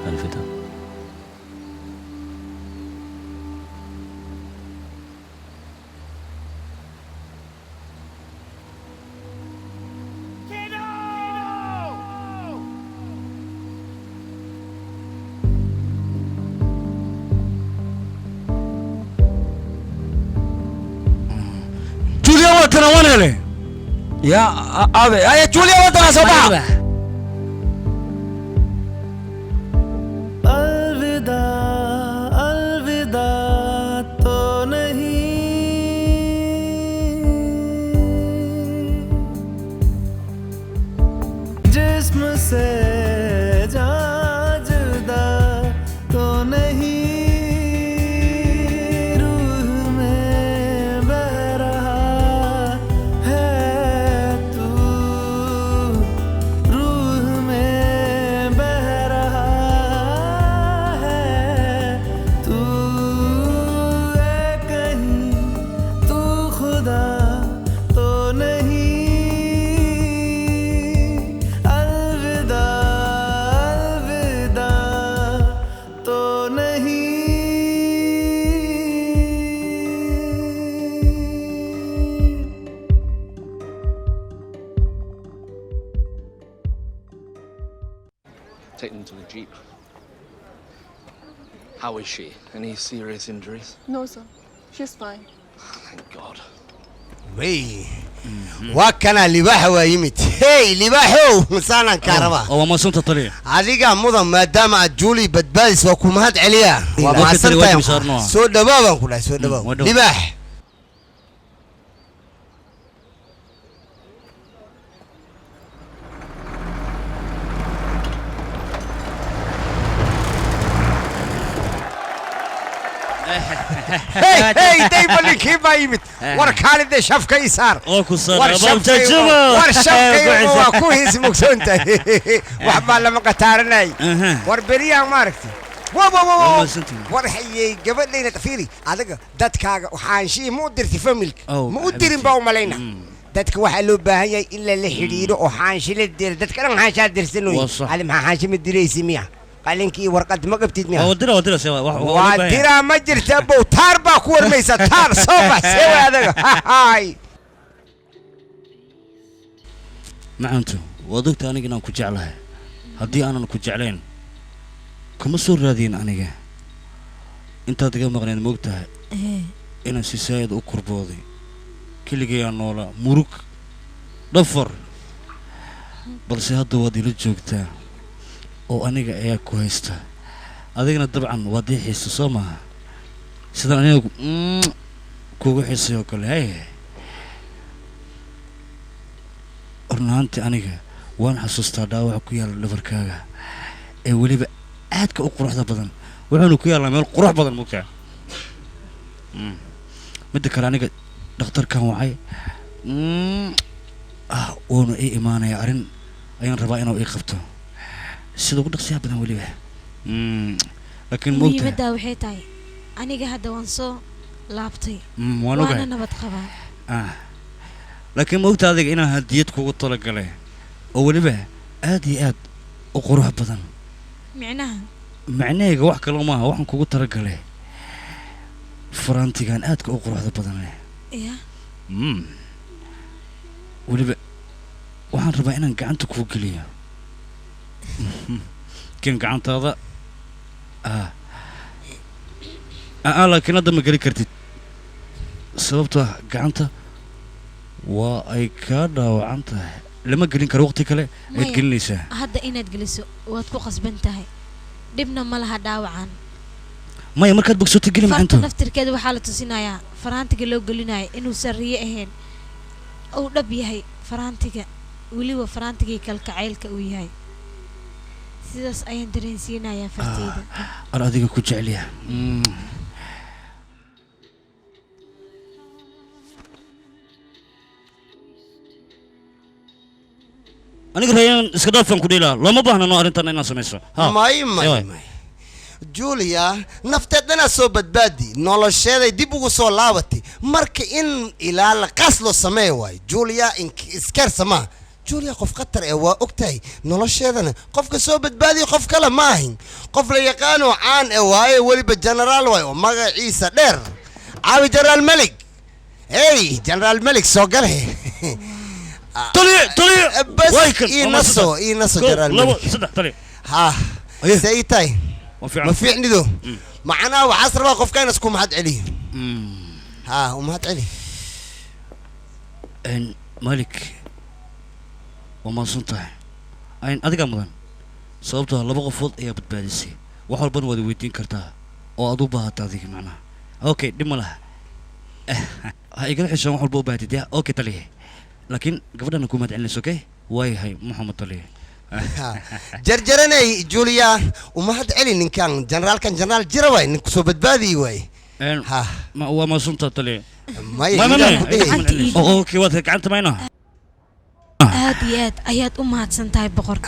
الفتى جوليا وتنا وانا لي يا ابي يا جوليا وتنا صباح अलविदा अलविदा तो नहीं जिस्म से जान जुदा तो नहीं रूह में बह रहा है तू रूह में बह रहा है तू है कहीं तू खुदा तो नहीं अलविदा अलविदा तो नहीं Take them to the jeep. How is she? Any serious injuries? No, sir. She's fine. Thank God. وي وكان لباح ويمت هي لباحو مسانا كهرباء هو ما سنت طليع adiga mudan maadaama aad juuli badbaadis waa ku mahad celiya waa Dadka tiri waa mahadsantahay misaarnoo. soo dhawaaban ku dhahay soo dhawaa libaax هي دايما اللي كيما يمت وركالي ده شافك يسار ورشفك وكوه اسمك سنت وحبال لما قتارناي وربريا ماركتي warxayay gabadhayna tafiiri adiga dadkaaga waxaan shii mu dirti familka ma u dirin baa u malayna dadka waxaa loo baahan yahay in la xidhiidho oo xaanshi la diro dadka dhan xaanshaa dirsanooyin ali maxaa xaanshi ma diraysi miya qalinkii warqad ma qabtid miya waa diraa ma jirta bow taar baa ku warmaysa taar soo bax seewa adaga macantu ودكت أنا جينا كجعلها هدي أنا كجعلين كم صور رادين أنا جا أنت تجمع مغني موقتها أنا سيسايد أكر بوضي كل جي أنولا مروك ضفر بس هذا ودي للجوكتا أو أنا جا إياك كويستا هذينا طبعا ودي حس صوما سيدنا أنا كوجو حس يقول هاي أرنانتي أنا جا وأنا حسست داوع كويا لفركاجا ولي بعد كأقرح ذا بدن وعنو كويا لما القرح بدن موكا مدك أنا جا دكتور كان وعي وأنا إيه إيمانه يا أرن أيان ربعنا وإيه خفته سيدو قدك سياب بدن ولي به لكن موكا مدة وحيتاي أنا جا هذا وانصو لابتي وأنا نبت خبر لكن موكا هذيك أنا هديت كوكو طلق عليه أولي به آدي وقروح بدن معناه wax kale ma aha waxaan kugu talagalay farantigan aadka u quruxda badan leh waliba waxaan rabaa inaan gacanta ku geliyo kan gacantaada laakiin hadda ma geli kartid sababtoo ah gacanta waa ay kaa dhaawacan tahay lama gelin karo waqti kale aad gelinaysaa hadda inaad geliso waad ku qasban tahay dibna ma laha dhaawacan maya markaad bogsoto geli macanto naftirkeeda waxaa la tusinayaa faraantiga loo gelinayo inuu sarriye ahayn uu dhab yahay faraantiga weliba faraantigii kalkacaylka uu yahay sidaas ayaan dareensiinayaa farteyda ar adiga ku jeceliya aniga rayaan iska dhaafan ku dhilaa lama baahna arrintan inaan samayso may Julia nafteedana soo badbaadi nolosheeday dib ugu soo laabatay marka in ilaa la qaslo sameey way Julia in iskar sama Julia qof qatar ee waa ogtahay nolosheedana qofka soo badbaadi qof kale ma ahin qof la yaqaan oo caan ee waaye waliba general way oo magaciisa dheer caawi general malik hey general malik soo galay طلع بس ينسو جرال صدق طلع ها سيتاي ما في عندو معنا وعصر ما قف كان اسكو محد عليه ها ومحد عليه ان مالك وما صنطه اين ادق مدن sababtoo laba qofood ayaa badbaadisay wax walba wada weydiin kartaa oo aad u baahato adiga macnaha okay dhib ma laha ha igala xishoon wax walba u baahatid okay taliye لكن قبلنا نكون مدعين سوكي واي هاي محمد طلي جرجرني جوليا وما حد علي إن كان جنرال جرواي إنك سو بدبادي واي ها ما هو ما صنت طلي ما اوكي وقتك انت ماينه آديات آيات أمهات سنتاي بقر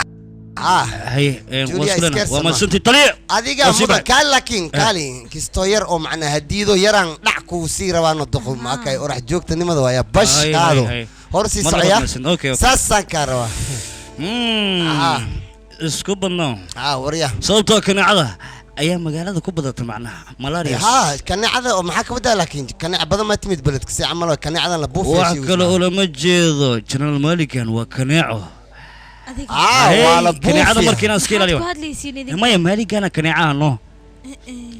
هي وصلنا وما صنت طلي هذيك كان لكن كالي كيستوير او معنا هديدو يران دحكو سيره وانو دخل ما كاي وراح جوجت نمده ويا باش هادو هورسي صعيا ساسان كاروا اسكو بنو وريا صوتو كنعده ايام مقالده ku badata macnaha malaria كنعده oo maxaa ka badaa laakiin kanac badan ma timid baladka si amal kanacadan la buufay wax kale oo lama jeedo general malikan waa kanaco wala buufay kanaacada markiina iska ilaaliyo maya maligana kanaacano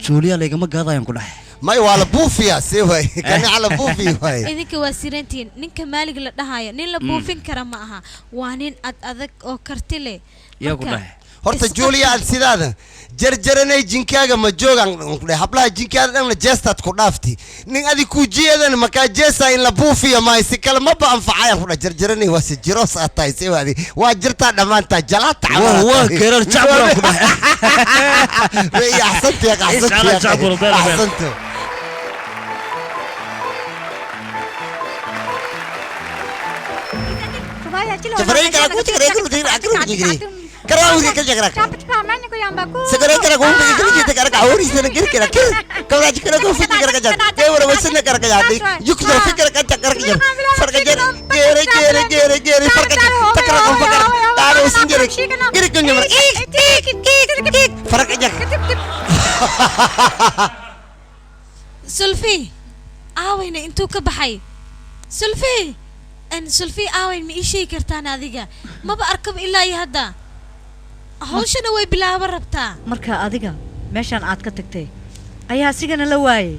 Julia leegama gaadayaan ku dhahay may wala buufiya seeway kanac la buufi way idinka waa sirantiin ninka maalig la dhahayo nin la buufin kara ma aha waa nin adag oo karti leh yaa ku dhahay horta Julia aad sidaada jarjaranay jinkaaga ma joogan hablaha jinkaada dhan la jeestad ku dhaafti nin adi ku jeedan maka jeesa in la buufiya ma si kala ma ba anfacaya ku jarjaranay waa si jiro saatay seewadi waa jirta dhamaanta jalata waa keerar jacbur ku dhahay ya ahsanti ya ahsanti Sebenarnya aku cakap aku begini. Kerana aku cakap. Sekarang aku begini kita kerana kau ini sana kira kira. Kau aja kerana aku fikir kerana kerja. Kau orang macam mana kerana kerja? Yuk kita fikir kerana kerja. Fark kerja. Gere. Fark kerja. Tak kerana kau fikir. Taruh sendiri. Gere kau nyamar. Fark kerja. Sulfi. Awalnya itu kebahai. Sulfi. أن سلفي آوين ما إيشي كرتان هذيك ما بأركب إلا يهدا هوشنا وي بلا بربتا marka adiga meeshan aad ka tagtay ayaa sigana la waayay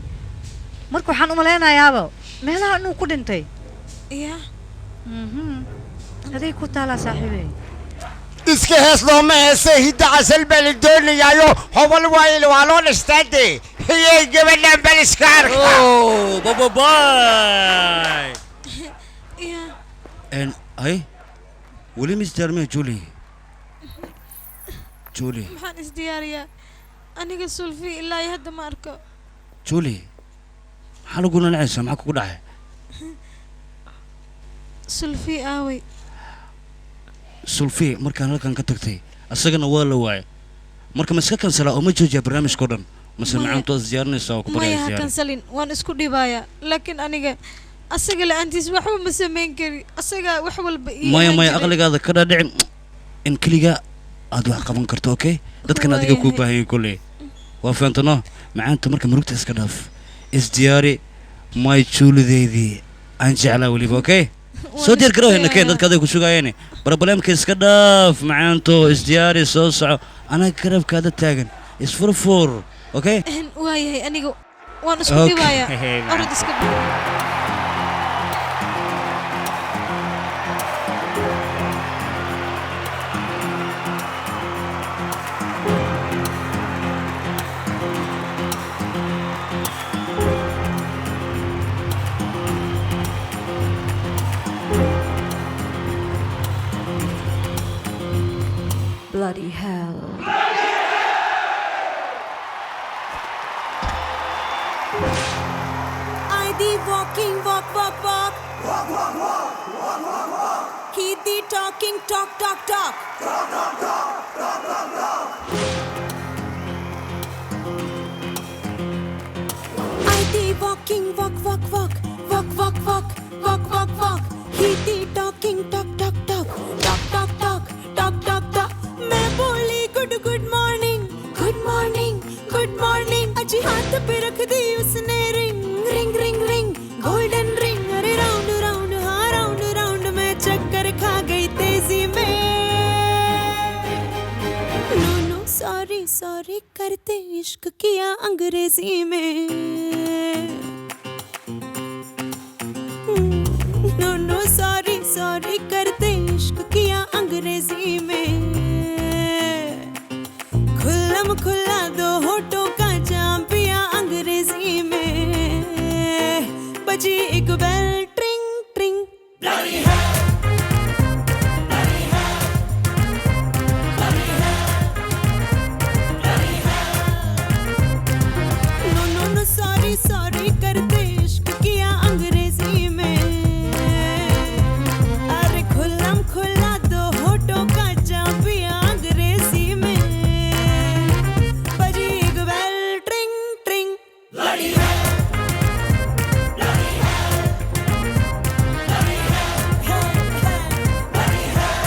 marka waxaan u maleynayaaba meelaha inuu ku dhintay iya aday ku taala saaxiibey iska hees looma heesay hidda casal baa la doonayaayo hobol waayil waa loo dhistaade hiyay gabadhan bal iska arka bababay iya ay weli mistarme Julie Julie maxaan isdiyaariyaa aniga sulfi ilaa hadda ma arko Julie maxaa lagu nacaysaa maxaa kugu dhacay sulfi aaway sulfi markaan halkan ka tagtay asagana waa la waayay marka ma iska kansalaa oo ma joojiya barnaamijka dhan mase macaantood ziyaarinaysaa oo ku maya baraya kansalin waan isku dhibayaa laakiin aniga asaga la'aantiis waxba ma samayn kari asaga wax walba maya aqligaada ka dhaadhici in keliga aad wax qaban karto okay dadkan adiga ku baahan kullee waa faantano macaanta marka murugta iska dhaaf isdiyaari may juulideedii aan jeclaa weliba okay soo diyaar garow hena keen dadka adiga ku sugaayeen barnaamijka iska dhaaf macaanto isdiyaari soo soco anaga garabkaada taagan isfurfur okay waayahay aniga waan isku dhibayaa orod iska Bloody hell. I the walking, walk, walk, walk. Walk, walk, walk, walk, walk, walk. He the talking, talk, talk, talk. Talk, talk, talk, talk, talk, talk. I the walking, walk, walk, walk. Walk, walk, walk, walk, walk, walk. He the talking, talk, talk, talk. Talk, talk, talk, talk, talk, talk. मैं बोली good good morning, good morning, good morning. अजी हाथ पे रख दी उसने ring, ring, ring, ring, golden ring. अरे round round हाँ round round मैं चक्कर खा गई तेजी में. No no sorry sorry करते इश्क किया अंग्रेजी में. No no sorry sorry करते इश्क किया अंग्रेजी में. खुल्लम खुल्ला दो होठों का जाम पिया अंग्रेजी में. बजी एक बेल ट्रिंग ट्रिंग. Bloody hell, bloody hell, bloody hell, bloody hell. No no no sorry sorry करते इश्क किया अंग्रेजी में. अरे खुल्लम खुल्ला दो होठों का जाम पिया अंग्रेजी में. बजी एक बेल ट्रिंग ट्रिंग. Bloody hell, bloody hell, bloody hell, hell, hell, bloody hell.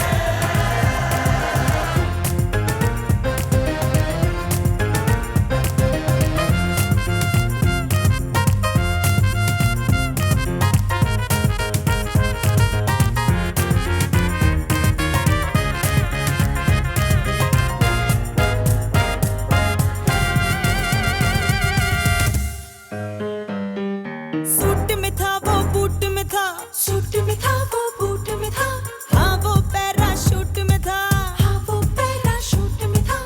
Suit में था वो बूट में था. सूट में था वो बूट में था. हाँ वो पैराशूट में था. हाँ वो पैराशूट में था.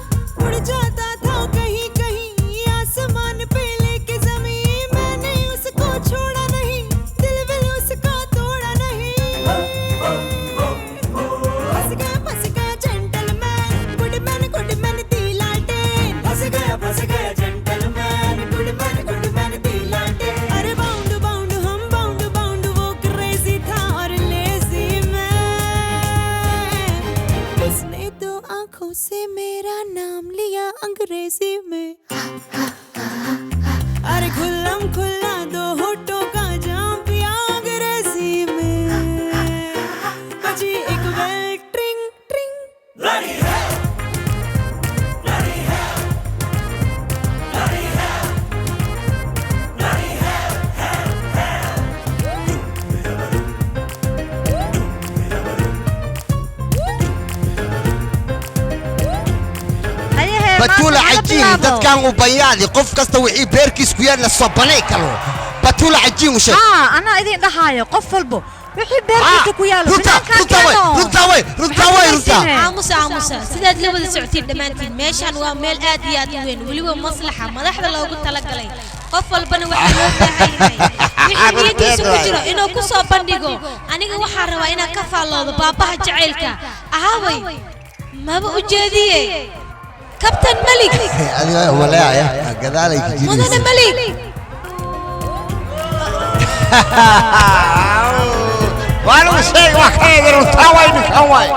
उड़ जाता था कहीं कहीं आसमान पे लेके ज़मीन. मैंने उसको छोड़ा नहीं, दिल विल उसका तोड़ा नहीं. फंस गया जेंटलमैन, गुडमैन दी लाटेन. फंस गया जेंटलमैन, गुडमैन दी लाटेन. अरे बाउंड बाउंड हम बाउंड बाउंड वो क्रेजी था और लेजी मैं. उसने दो आंखों से मेरा नाम लिया अंग्रेजी में. अरे खुल्लम खुल्ला दो होठों का जाम पिया अंग्रेजी में. बजी एक बेल ट्रिंग ट्रिंग. Bloody hell, bloody hell, bloody hell, bloody hell, hell, hell. batuula cajiin dadkan u bayaadi qof kasta wixii beerkiis ku yaal la soo banay karo batuula cajiin u sheeg أنا إذن دهاية قفل wixii beerkiisa ku yaalo aamusa sidaad la wada socotiin dhammaantiin meeshaan waa meel aad iyo aad u weyn weliba maslaxa madaxda loogu talagalay qof walbana waxaa loo baahan yahay wixii niyadiisa ku jiro inuu ku soo bandhigo aniga waxaan rabaa inaan ka faalloodo baabaha jacaylka ahaaway maba u jeediye kabtan malik adiga walaaya gadaalay ku jiraysaa mudane malik waanu sheeg wax ka yar taaway dhaway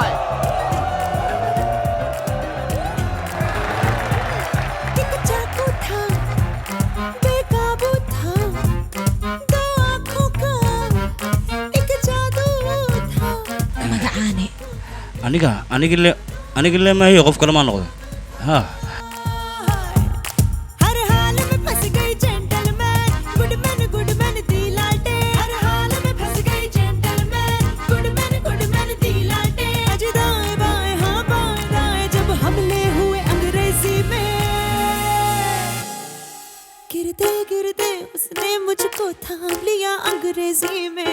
aniga le maayo qof kale ma noqdo ha गिरते गिरते उसने मुझको थाम लिया अंग्रेजी में